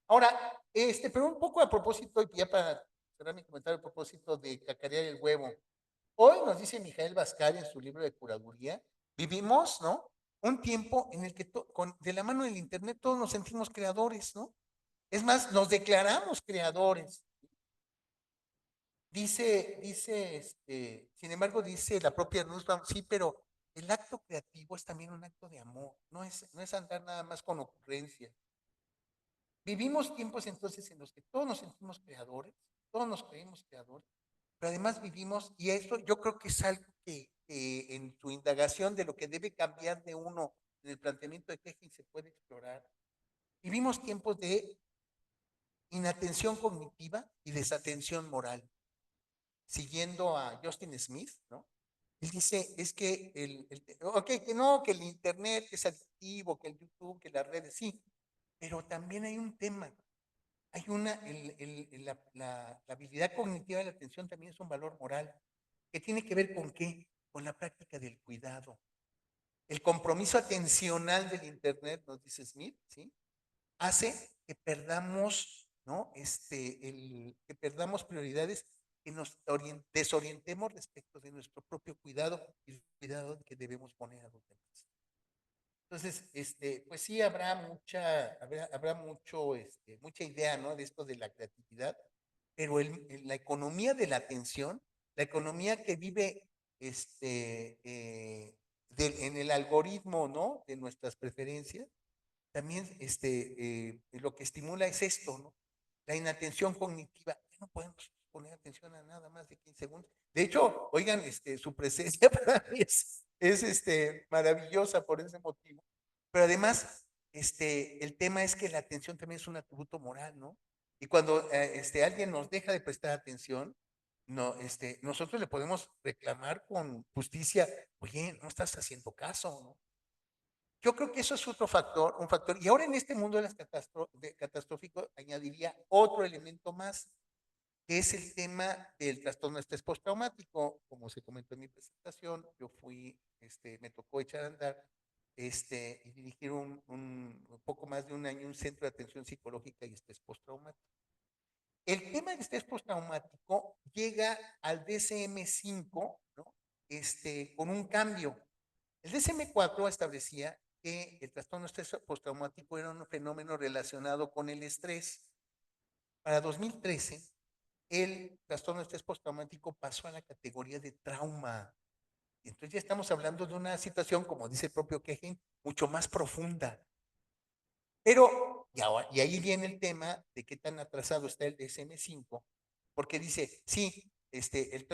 Ahora, pero un poco a propósito, y ya para cerrar mi comentario a propósito de cacarear el huevo. Hoy nos dice Mijael Bascari en su libro de curaduría, vivimos, ¿no? Un tiempo en el que de la mano del Internet todos nos sentimos creadores, ¿no? Es más, nos declaramos creadores. Sin embargo, dice la propia Nussbaum, sí, pero el acto creativo es también un acto de amor, no es andar nada más con ocurrencias. Vivimos tiempos entonces en los que todos nos sentimos creadores, todos nos creemos creadores, pero además vivimos, y esto yo creo que es algo que en tu indagación de lo que debe cambiar de uno en el planteamiento de Kejin se puede explorar. Vivimos tiempos de inatención cognitiva y desatención moral. Siguiendo a Justin Smith, ¿no? Él dice, es que que el internet es adictivo, que el YouTube, que las redes, sí, pero también hay un tema. Hay la habilidad cognitiva de la atención también es un valor moral, que tiene que ver con ¿qué? Con la práctica del cuidado. El compromiso atencional del Internet, nos dice Smith, ¿sí? Hace que perdamos, ¿no? Que perdamos prioridades, que nos desorientemos respecto de nuestro propio cuidado y el cuidado que debemos poner a los demás. Entonces, pues sí habrá mucha idea, ¿no? De esto de la creatividad, pero la economía de la atención, la economía que vive en el algoritmo, ¿no? De nuestras preferencias, también lo que estimula es esto, ¿no? La inatención cognitiva. No podemos poner atención a nada más de 15 segundos. De hecho, oigan, su presencia para mí es maravillosa por ese motivo. Pero además, el tema es que la atención también es un atributo moral, ¿no? Y cuando alguien nos deja de prestar atención, no, nosotros le podemos reclamar con justicia, oye, no estás haciendo caso, ¿no? Yo creo que eso es otro factor, un factor. Y ahora en este mundo de las catastrófico añadiría otro elemento más, que es el tema del trastorno de estrés postraumático. Como se comentó en mi presentación, yo me tocó echar a andar y dirigir un poco más de un año un centro de atención psicológica y estrés postraumático. el tema del estrés postraumático llega al DSM-5, ¿no? Con un cambio. El DSM-4 establecía que el trastorno de estrés postraumático era un fenómeno relacionado con el estrés. Para 2013, el trastorno de estrés postraumático pasó a la categoría de trauma. Entonces ya estamos hablando de una situación, como dice el propio Kehin, mucho más profunda. Pero, y ahí viene el tema de qué tan atrasado está el DSM-5, porque dice, sí, el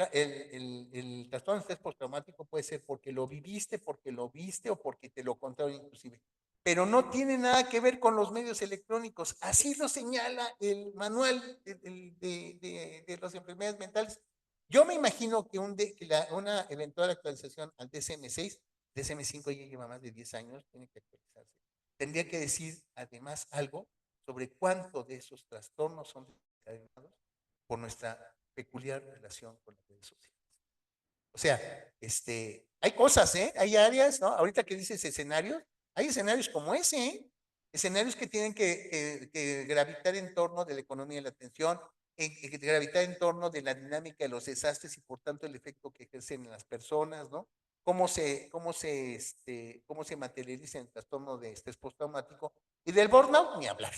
trastorno de estrés postraumático puede ser porque lo viviste, porque lo viste o porque te lo contaron inclusive, pero no tiene nada que ver con los medios electrónicos. Así lo señala el manual de las enfermedades mentales. Yo me imagino que una eventual actualización al DSM-6, DSM-5 ya lleva más de 10 años, tiene que actualizarse. Tendría que decir además algo sobre cuánto de esos trastornos son desencadenados por nuestra peculiar relación con las redes sociales. O sea, hay cosas, hay áreas, ¿no? Ahorita que dices escenarios, hay escenarios como ese, escenarios que tienen que gravitar en torno de la economía de la atención, gravitar en torno de la dinámica de los desastres y por tanto el efecto que ejercen en las personas, ¿no? Cómo se materializa en el trastorno de estrés postraumático y del burnout, ni hablar,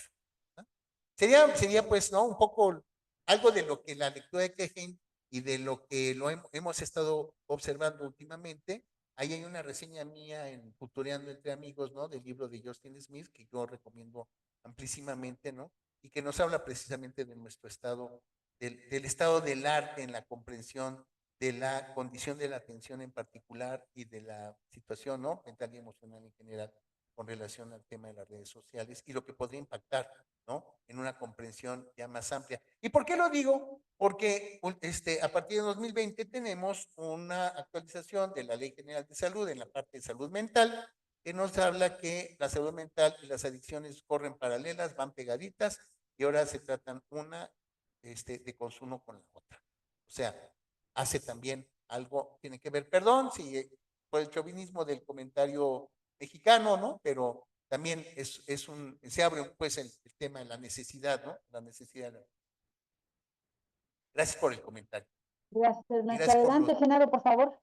¿no? Sería pues, ¿no? Un poco algo de lo que la lectura de Kehin y de lo que hemos estado observando últimamente. Ahí hay una reseña mía en Futureando entre Amigos, ¿no? Del libro de Justin Smith, que yo recomiendo amplísimamente, ¿no? Y que nos habla precisamente de nuestro estado, del estado del arte en la comprensión de la condición de la atención en particular y de la situación, ¿no? Mental y emocional en general con relación al tema de las redes sociales y lo que podría impactar, ¿no? En una comprensión ya más amplia. ¿Y por qué lo digo? Porque a partir de 2020 tenemos una actualización de la Ley General de Salud en la parte de salud mental, que nos habla que la salud mental y las adicciones corren paralelas, van pegaditas, y ahora se tratan una de consumo con la otra. O sea, hace también algo, tiene que ver, perdón, si por el chauvinismo del comentario mexicano, ¿no? Pero también se abre pues el tema de la necesidad, ¿no? La necesidad. Gracias por el comentario. Gracias, Ernesto. Gracias por Adelante, Genaro, por favor.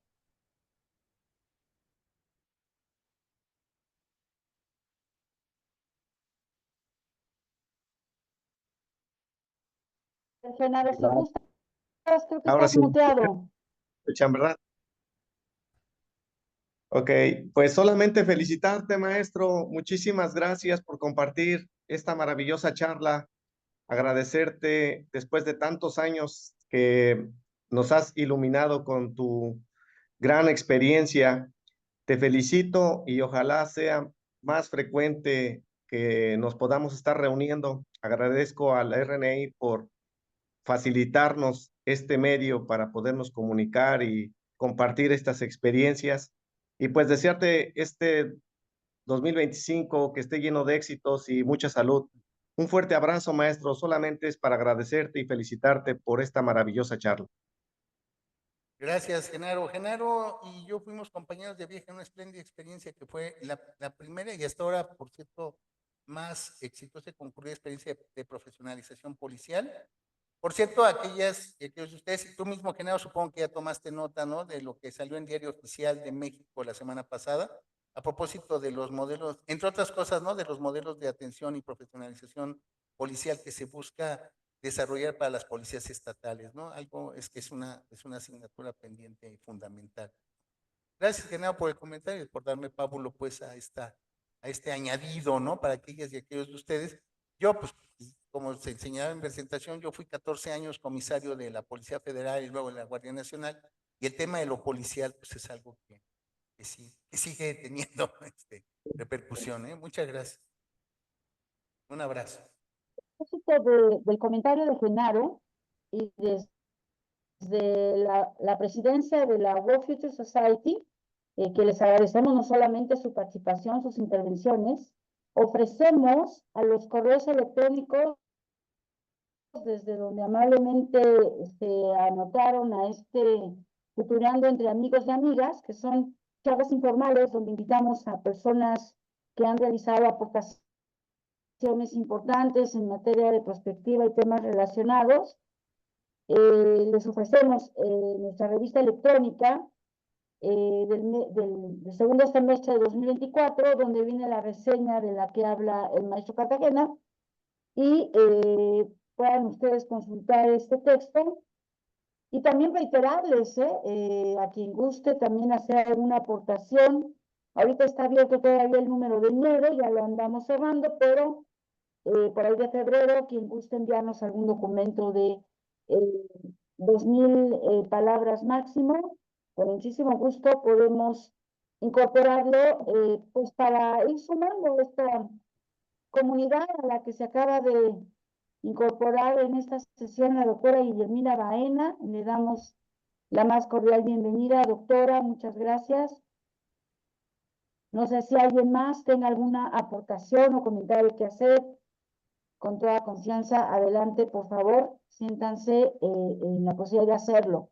Genaro, si gustas, creo que Ahora estás sí, muteado. escuchan, ¿verdad? Ok, pues solamente felicitarte, maestro. Muchísimas gracias por compartir esta maravillosa charla. Agradecerte después de tantos años que nos has iluminado con tu gran experiencia. Te felicito y ojalá sea más frecuente que nos podamos estar reuniendo. Agradezco a la RNI por facilitarnos este medio para podernos comunicar y compartir estas experiencias. Y pues desearte este 2025 que esté lleno de éxitos y mucha salud. Un fuerte abrazo, maestro. Solamente es para agradecerte y felicitarte por esta maravillosa charla. Gracias, Genaro. Genaro y yo fuimos compañeros de viaje en una espléndida experiencia que fue la primera y hasta ahora, por cierto, más exitosa y concurrida experiencia de profesionalización policial. Por cierto, aquellos de ustedes, y tú mismo, Genaro, supongo que ya tomaste nota, ¿no? De lo que salió en Diario Oficial de México la semana pasada, a propósito de los modelos, entre otras cosas, ¿no? De los modelos de atención y profesionalización policial que se busca desarrollar para las policías estatales, ¿no? Algo es una asignatura pendiente y fundamental. Gracias, Genaro, por el comentario y por darme pábulo, pues, a este añadido, ¿no? Para aquellas y aquellos de ustedes. Yo, pues, como se enseñaba en presentación, yo fui 14 años comisario de la Policía Federal y luego de la Guardia Nacional, y el tema de lo policial, pues, es algo que sigue teniendo repercusión, ¿eh? Muchas gracias. Un abrazo. Del comentario de Genaro y desde la presidencia de la World Future Society, que les agradecemos no solamente su participación, sus intervenciones, ofrecemos a los correos electrónicos desde donde amablemente se anotaron a Futureando entre Amigos y Amigas, que son charlas informales donde invitamos a personas que han realizado aportaciones importantes en materia de perspectiva y temas relacionados. Les ofrecemos nuestra revista electrónica del segundo semestre de 2024, donde viene la reseña de la que habla el maestro Cartagena, y puedan ustedes consultar este texto. Y también reiterarles, a quien guste también hacer alguna aportación. Ahorita está abierto todavía el número de enero, ya lo andamos cerrando, pero por ahí de febrero, quien guste enviarnos algún documento de 2000 palabras máximo, con muchísimo gusto podemos incorporarlo, pues para ir sumando esta comunidad a la que se acaba de incorporar en esta sesión la doctora Guillermina Baena. Le damos la más cordial bienvenida, doctora, muchas gracias. No sé si alguien más tenga alguna aportación o comentario que hacer. Con toda confianza, adelante, por favor, siéntanse en la posibilidad de hacerlo.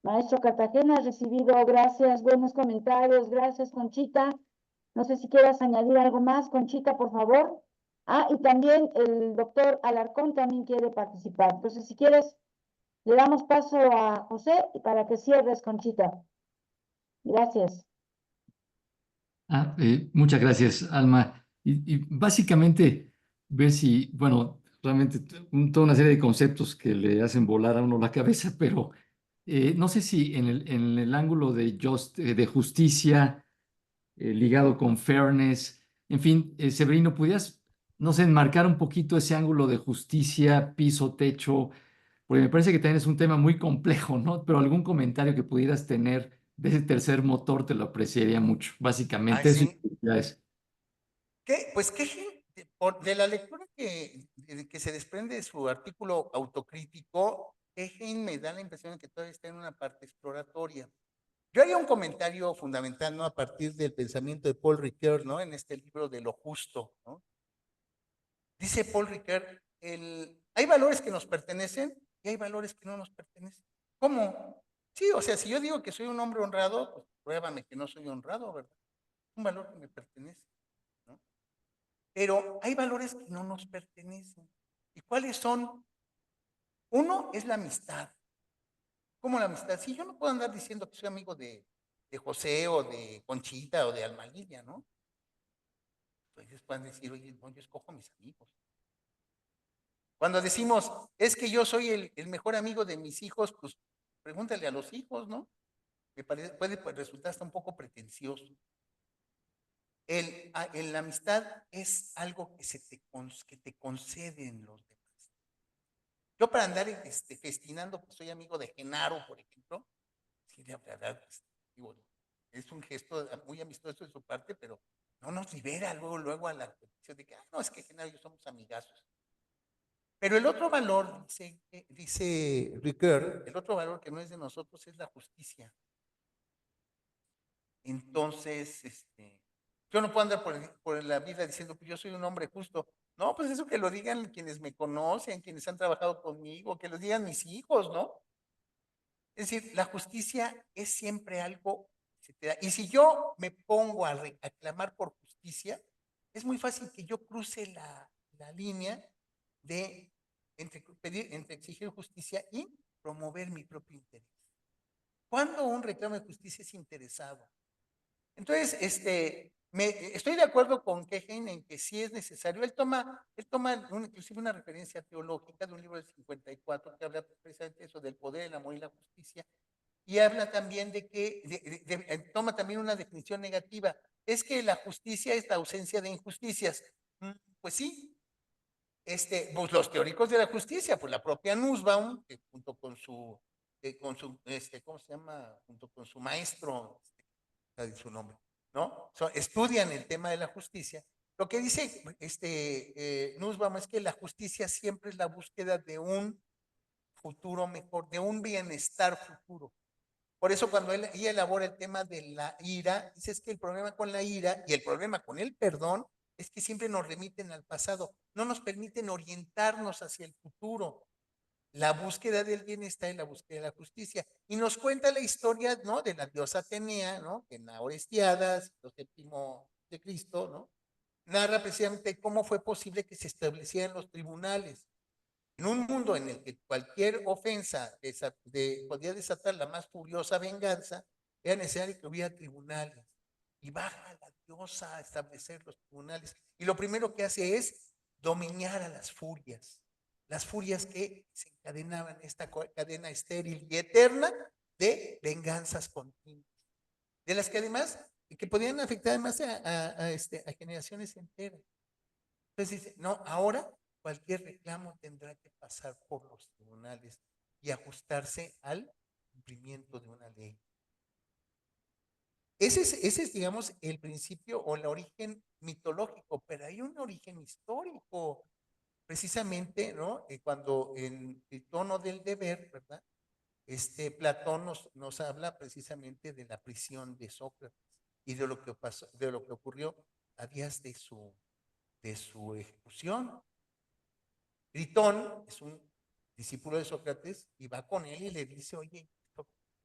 Maestro Cartagena, ha recibido, gracias, buenos comentarios, gracias, Conchita. No sé si quieras añadir algo más, Conchita, por favor. Ah, y también el doctor Alarcón también quiere participar. Entonces, si quieres, le damos paso a José para que cierres, Conchita. Gracias. Muchas gracias, Alma. Y básicamente ver si, bueno, realmente toda una serie de conceptos que le hacen volar a uno la cabeza, pero no sé si en el ángulo de justicia ligado con fairness, en fin, Severino, ¿pudieras, no sé, enmarcar un poquito ese ángulo de justicia, piso, techo? Porque me parece que también es un tema muy complejo, ¿no? Pero algún comentario que pudieras tener de ese tercer motor te lo apreciaría mucho. Ay, Básicamente eso sí. y ya es. Pues que de la lectura que se desprende de su artículo autocrítico, Hegel me da la impresión de que todavía está en una parte exploratoria. Yo haría un comentario fundamental, ¿no? A partir del pensamiento de Paul Ricoeur, ¿no? En este libro de Lo Justo, ¿no? Dice Paul Ricoeur, hay valores que nos pertenecen y hay valores que no nos pertenecen. ¿Cómo? Sí, o sea, si yo digo que soy un hombre honrado, pues pruébame que no soy honrado, ¿verdad? Es un valor que me pertenece, ¿no? Pero hay valores que no nos pertenecen. ¿Y cuáles son? Uno es la amistad. ¿Cómo la amistad? Sí, yo no puedo andar diciendo que soy amigo de José o de Conchita o de Alma Lilia, ¿no? Entonces pueden decir, oye, no, yo escojo a mis amigos. Cuando decimos, es que yo soy el mejor amigo de mis hijos, pues pregúntale a los hijos, ¿no? Me parece, puede resultar hasta un poco pretencioso. La amistad es algo que te conceden los demás. Yo para andar festinando que soy amigo de Genaro, por ejemplo, sí, de verdad, digo, es un gesto muy amistoso de su parte, pero no nos libera luego a la condición de que, no, es que Genaro y yo somos amigazos. Pero el otro valor, dice Ricoeur, el otro valor que no es de nosotros es la justicia. Entonces, yo no puedo andar por la vida diciendo que yo soy un hombre justo. No, pues eso que lo digan quienes me conocen, quienes han trabajado conmigo, que lo digan mis hijos, ¿no? Es decir, la justicia es siempre algo que se te da. Y si yo me pongo a clamar por justicia, es muy fácil que yo cruce la línea de entre exigir justicia y promover mi propio interés. ¿Cuándo un reclamo de justicia es interesado? Entonces, estoy de acuerdo con Hegel en que sí es necesario. Él toma inclusive una referencia teológica de un libro del 54 que habla precisamente eso del poder, el amor y la justicia, y habla también de que toma también una definición negativa. Es que la justicia es la ausencia de injusticias. Pues sí, pues los teóricos de la justicia, pues la propia Nussbaum, que junto con su ¿cómo se llama? Junto con su maestro, su nombre, ¿no? Estudian el tema de la justicia. Lo que dice Nussbaum es que la justicia siempre es la búsqueda de un futuro mejor, de un bienestar futuro. Por eso cuando ella elabora el tema de la ira, dice es que el problema con la ira y el problema con el perdón es que siempre nos remiten al pasado, no nos permiten orientarnos hacia el futuro. La búsqueda del bienestar y la búsqueda de la justicia. Y nos cuenta la historia, ¿no? De la diosa Atenea, ¿no? En la Orestiadas, el séptimo de Cristo, ¿no? Narra precisamente cómo fue posible que se establecieran los tribunales. En un mundo en el que cualquier ofensa podía desatar la más furiosa venganza, era necesario que hubiera tribunales. Y baja la diosa a establecer los tribunales. Y lo primero que hace es dominar a las furias que se encadenaban en esta cadena estéril y eterna de venganzas continuas, de las que además, que podían afectar además a generaciones enteras. Entonces dice, no, ahora cualquier reclamo tendrá que pasar por los tribunales y ajustarse al cumplimiento de una ley. Ese es, digamos, el principio o el origen mitológico, pero hay un origen histórico, precisamente, ¿no? Cuando en el tono del deber, ¿verdad? Platón nos habla precisamente de la prisión de Sócrates y de lo que pasó, de lo que ocurrió a días de su ejecución. Gritón es un discípulo de Sócrates y va con él y le dice, oye,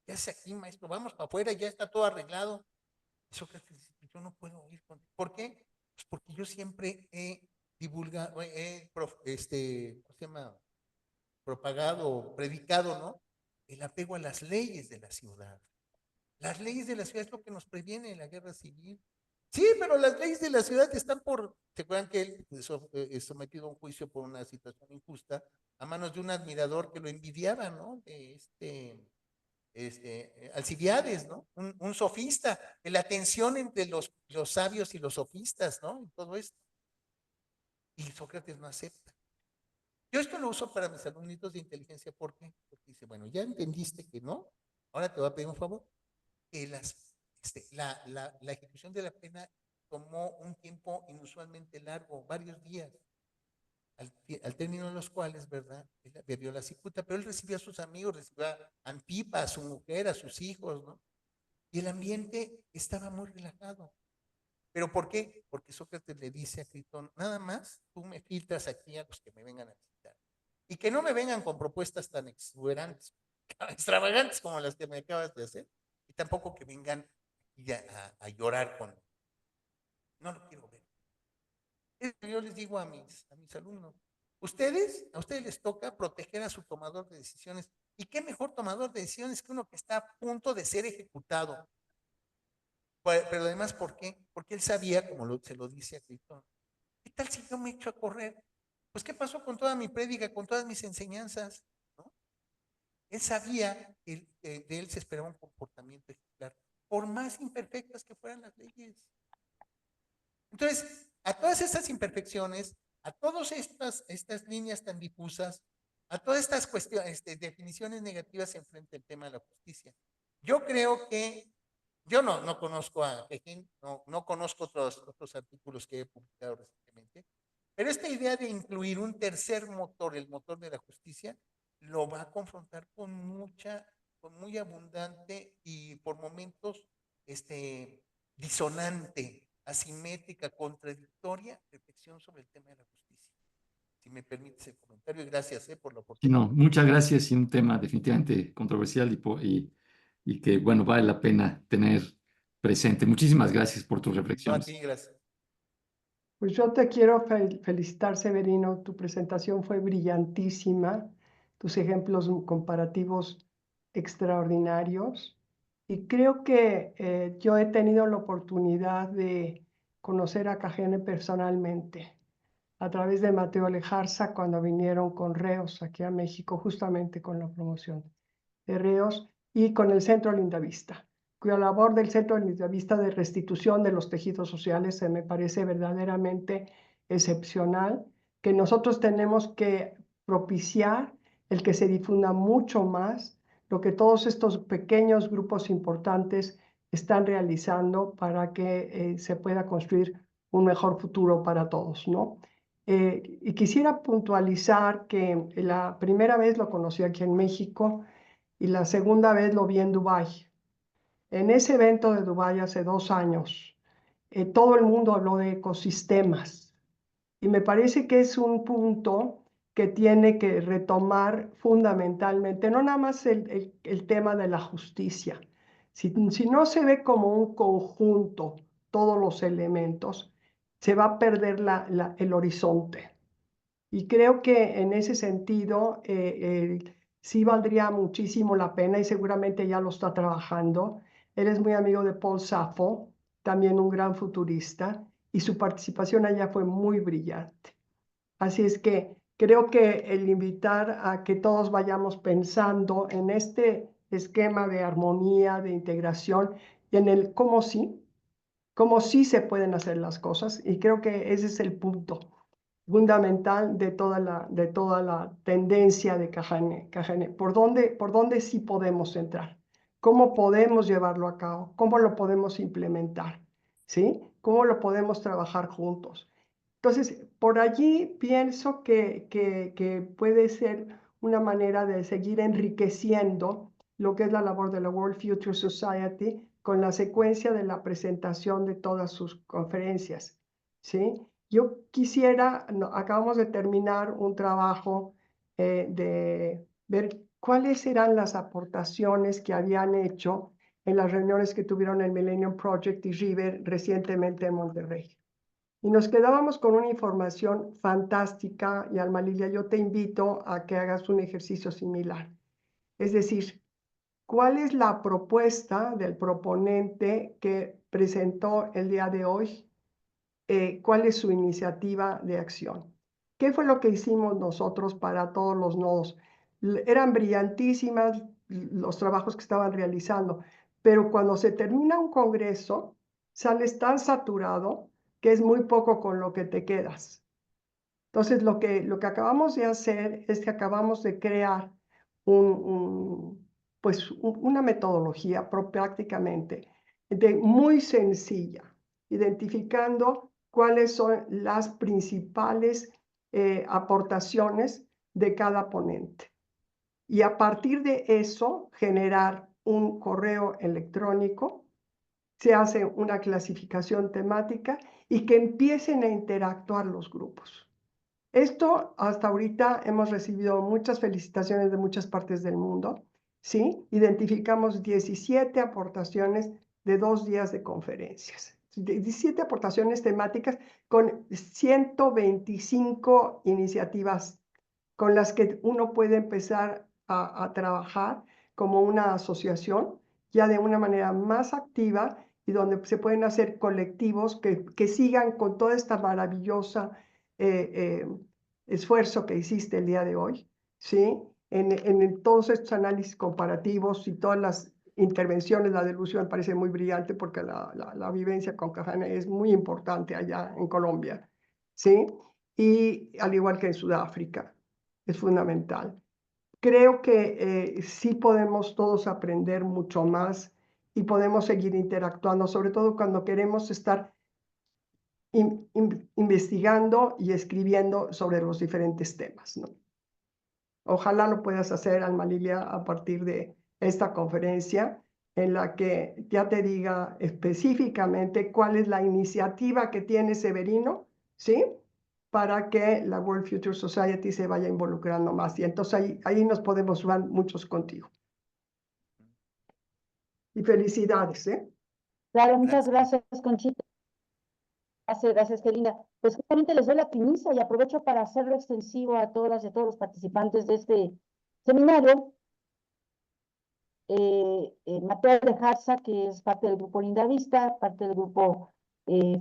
¿qué hace aquí, maestro? Vamos para afuera, ya está todo arreglado. Y Sócrates dice, yo no puedo ir contigo. ¿Por qué? Pues porque yo siempre he divulgado, ¿cómo se llama? Propagado, predicado, ¿no? El apego a las leyes de la ciudad. Las leyes de la ciudad es lo que nos previene en la guerra civil. Sí, pero las leyes de la ciudad están por, ¿se acuerdan que él es sometido a un juicio por una situación injusta a manos de un admirador que lo envidiaba, ¿no? Alcibiades, ¿no? Un sofista, la tensión entre los sabios y los sofistas, ¿no? Y todo esto. Y Sócrates no acepta. Yo esto lo uso para mis alumnitos de inteligencia, ¿por qué? Porque dice, bueno, ya entendiste que no, ahora te voy a pedir un favor, que la ejecución de la pena tomó un tiempo inusualmente largo, varios días, al término de los cuales, ¿verdad? Él bebió la cicuta, pero él recibió a sus amigos, recibió a Antipa, a su mujer, a sus hijos, ¿no? Y el ambiente estaba muy relajado. ¿Pero por qué? Porque Sócrates le dice a Critón, nada más tú me filtras aquí a los que me vengan a visitar. Y que no me vengan con propuestas tan extravagantes como las que me acabas de hacer. Y tampoco que vengan a llorar con... No lo quiero ver. Yo les digo a mis alumnos, a ustedes les toca proteger a su tomador de decisiones. ¿Y qué mejor tomador de decisiones que uno que está a punto de ser ejecutado? Pero además, ¿por qué? Porque él sabía, como se lo dice a Critón, ¿qué tal si yo me echo a correr? Pues, ¿qué pasó con toda mi prédica, con todas mis enseñanzas? ¿No? Él sabía que de él se esperaba un comportamiento ejemplar, por más imperfectas que fueran las leyes. Entonces, a todas estas imperfecciones, a todas estas líneas tan difusas, a todas estas cuestiones, definiciones negativas enfrente al tema de la justicia, yo creo que yo no conozco a Pejín, no conozco otros artículos que he publicado recientemente, pero esta idea de incluir un tercer motor, el motor de la justicia, lo va a confrontar con muy abundante y por momentos disonante, asimétrica, contradictoria reflexión sobre el tema de la justicia. Si me permites el comentario, y gracias por la oportunidad. No, muchas gracias y un tema definitivamente controversial y que, bueno, vale la pena tener presente. Muchísimas gracias por tus reflexiones. No, a ti, gracias. Pues yo te quiero felicitar, Severino. Tu presentación fue brillantísima, tus ejemplos comparativos extraordinarios. Y creo que yo he tenido la oportunidad de conocer a Cajeme personalmente a través de Mateo Lejarza cuando vinieron con Reos aquí a México, justamente con la promoción de Reos y con el Centro Lindavista, cuya labor del Centro Lindavista de restitución de los tejidos sociales se me parece verdaderamente excepcional, que nosotros tenemos que propiciar el que se difunda mucho más lo que todos estos pequeños grupos importantes están realizando para que se pueda construir un mejor futuro para todos, ¿no? Y quisiera puntualizar que la primera vez lo conocí aquí en México y la segunda vez lo vi en Dubái. En ese evento de Dubái hace 2 años, todo el mundo habló de ecosistemas y me parece que es un punto que tiene que retomar fundamentalmente, no nada más el tema de la justicia, si no se ve como un conjunto todos los elementos, se va a perder el horizonte. Y creo que en ese sentido sí valdría muchísimo la pena, y seguramente ya lo está trabajando. Él es muy amigo de Paul Sappho, también un gran futurista, y su participación allá fue muy brillante. Así es que creo que el invitar a que todos vayamos pensando en este esquema de armonía, de integración, y en el cómo sí se pueden hacer las cosas, y creo que ese es el punto fundamental de toda la tendencia de Cajane. ¿Por dónde sí podemos entrar? ¿Cómo podemos llevarlo a cabo? ¿Cómo lo podemos implementar? ¿Sí? ¿Cómo lo podemos trabajar juntos? Entonces, por allí pienso que puede ser una manera de seguir enriqueciendo lo que es la labor de la World Future Society con la secuencia de la presentación de todas sus conferencias, ¿sí? Yo quisiera, acabamos de terminar un trabajo de ver cuáles eran las aportaciones que habían hecho en las reuniones que tuvieron el Millennium Project y River recientemente en Monterrey. Y nos quedábamos con una información fantástica, y Alma Lilia, yo te invito a que hagas un ejercicio similar. Es decir, ¿cuál es la propuesta del proponente que presentó el día de hoy? ¿Cuál es su iniciativa de acción? ¿Qué fue lo que hicimos nosotros para todos los nodos? Eran brillantísimas los trabajos que estaban realizando, pero cuando se termina un congreso, sales tan saturado que es muy poco con lo que te quedas. Entonces, lo que acabamos de hacer es que acabamos de crear una metodología prácticamente muy sencilla, identificando cuáles son las principales aportaciones de cada ponente. Y a partir de eso, generar un correo electrónico, se hace una clasificación temática y que empiecen a interactuar los grupos. Esto hasta ahorita hemos recibido muchas felicitaciones de muchas partes del mundo, ¿sí? Identificamos 17 aportaciones de 2 días de conferencias, 17 aportaciones temáticas con 125 iniciativas con las que uno puede empezar a trabajar como una asociación, ya de una manera más activa y donde se pueden hacer colectivos que sigan con toda esta maravillosa esfuerzo que hiciste el día de hoy, ¿sí? En todos estos análisis comparativos y todas las intervenciones, la de Lucio me parece muy brillante porque la vivencia con Cajane es muy importante allá en Colombia, ¿sí? Y al igual que en Sudáfrica, es fundamental. Creo que sí podemos todos aprender mucho más y podemos seguir interactuando, sobre todo cuando queremos estar investigando y escribiendo sobre los diferentes temas, ¿no? Ojalá lo puedas hacer, Alma Lilia, a partir de esta conferencia en la que ya te diga específicamente cuál es la iniciativa que tiene Severino, ¿sí? Para que la World Future Society se vaya involucrando más. Y entonces ahí nos podemos sumar muchos contigo. Y felicidades, ¿eh? Claro, muchas gracias, Conchita. Gracias, qué linda. Pues justamente les doy la primicia y aprovecho para hacerlo extensivo a todas y a todos los participantes de este seminario. Mateo de Jarza, que es parte del grupo Linda Vista, parte del grupo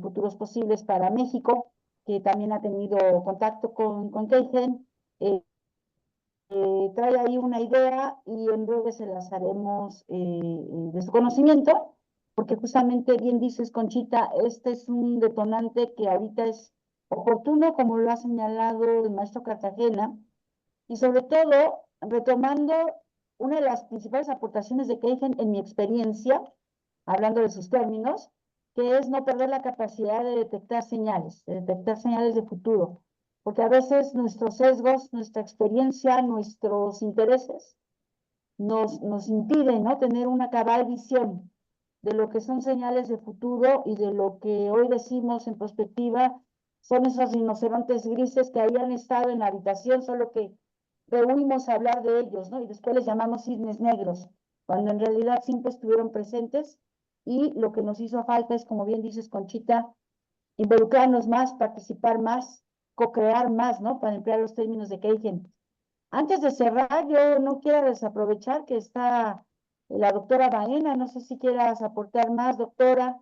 Futuros Posibles para México, que también ha tenido contacto con Keigen, trae ahí una idea y en breve se las haremos de su conocimiento, porque justamente bien dices, Conchita, este es un detonante que ahorita es oportuno, como lo ha señalado el maestro Cartagena, y sobre todo retomando una de las principales aportaciones de Keigen en mi experiencia, hablando de sus términos, que es no perder la capacidad de detectar señales de futuro, porque a veces nuestros sesgos, nuestra experiencia, nuestros intereses nos impiden, ¿no?, tener una cabal visión de lo que son señales de futuro y de lo que hoy decimos en perspectiva son esos rinocerontes grises que habían estado en la habitación, solo que rehuimos hablar de ellos, ¿no? Y después les llamamos cisnes negros, cuando en realidad siempre estuvieron presentes y lo que nos hizo falta es, como bien dices, Conchita, involucrarnos más, participar más, co-crear más, ¿no? Para emplear los términos de Keigen. Antes de cerrar, yo no quiero desaprovechar que está la doctora Baena, no sé si quieras aportar más, doctora,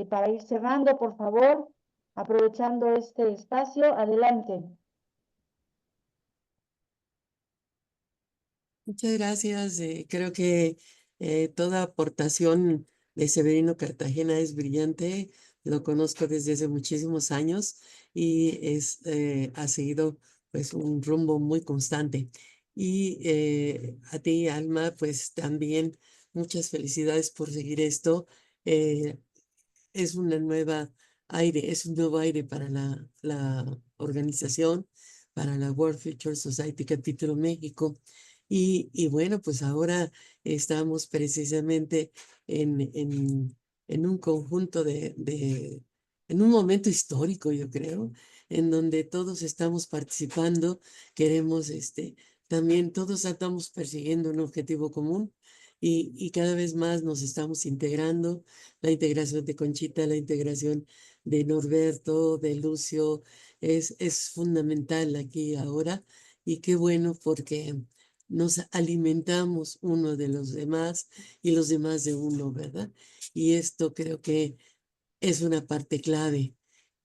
para ir cerrando, por favor, aprovechando este espacio, adelante. Muchas gracias. Creo que toda aportación de Severino Cartagena es brillante. Lo conozco desde hace muchísimos años y ha seguido pues un rumbo muy constante. Y a ti, Alma, pues también muchas felicidades por seguir esto. Eh, es es un nuevo aire para la organización, para la World Future Society Capítulo México. Y bueno, pues ahora estamos precisamente en un conjunto en un momento histórico, yo creo, en donde todos estamos participando, queremos, también todos estamos persiguiendo un objetivo común y cada vez más nos estamos integrando, la integración de Conchita, la integración de Norberto, de Lucio, es fundamental aquí ahora y qué bueno porque nos alimentamos uno de los demás y los demás de uno, ¿verdad? Y esto creo que es una parte clave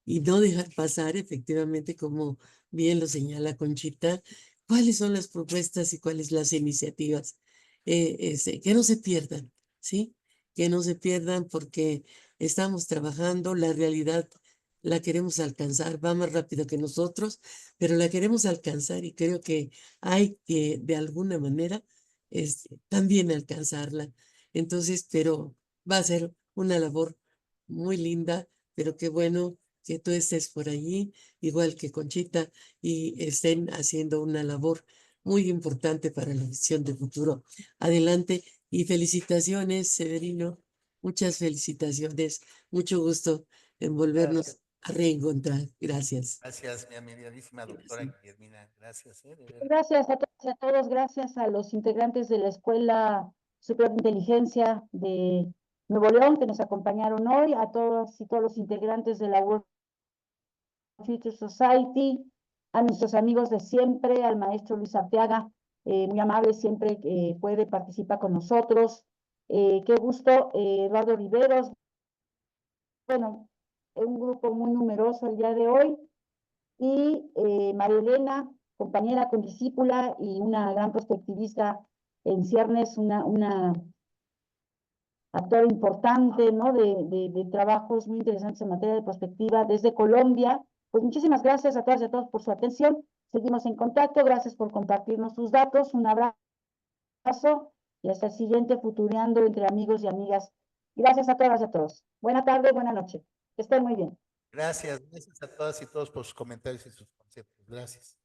y no dejar pasar efectivamente, como bien lo señala Conchita, cuáles son las propuestas y cuáles las iniciativas, que no se pierdan, ¿sí? Que no se pierdan porque estamos trabajando, la realidad la queremos alcanzar, va más rápido que nosotros, pero la queremos alcanzar y creo que hay que de alguna manera también alcanzarla. Entonces, pero va a ser una labor muy linda, pero qué bueno que tú estés por allí, igual que Conchita, y estén haciendo una labor muy importante para la visión de futuro. Adelante y felicitaciones, Severino. Muchas felicitaciones. Mucho gusto en volvernos a reencontrar. Gracias. Gracias, mi amigadísima doctora Guillermina. Gracias, de verdad. Gracias a todos y a todos, gracias a los integrantes de la Escuela Superior de Inteligencia de Nuevo León que nos acompañaron hoy, a todos y todos los integrantes de la World Future Society, a nuestros amigos de siempre, al maestro Luis Arteaga, muy amable, siempre puede participar con nosotros. Qué gusto, Eduardo Riveros. Bueno, un grupo muy numeroso el día de hoy. Y María Elena, compañera, condiscípula y una gran perspectivista en ciernes, una actora importante, ¿no? De trabajos muy interesantes en materia de perspectiva desde Colombia. Pues muchísimas gracias a todas y a todos por su atención. Seguimos en contacto. Gracias por compartirnos sus datos. Un abrazo y hasta el siguiente Futureando entre amigos y amigas. Gracias a todas y a todos. Buena tarde, buena noche. Que estén muy bien. Gracias a todas y todos por sus comentarios y sus conceptos. Gracias.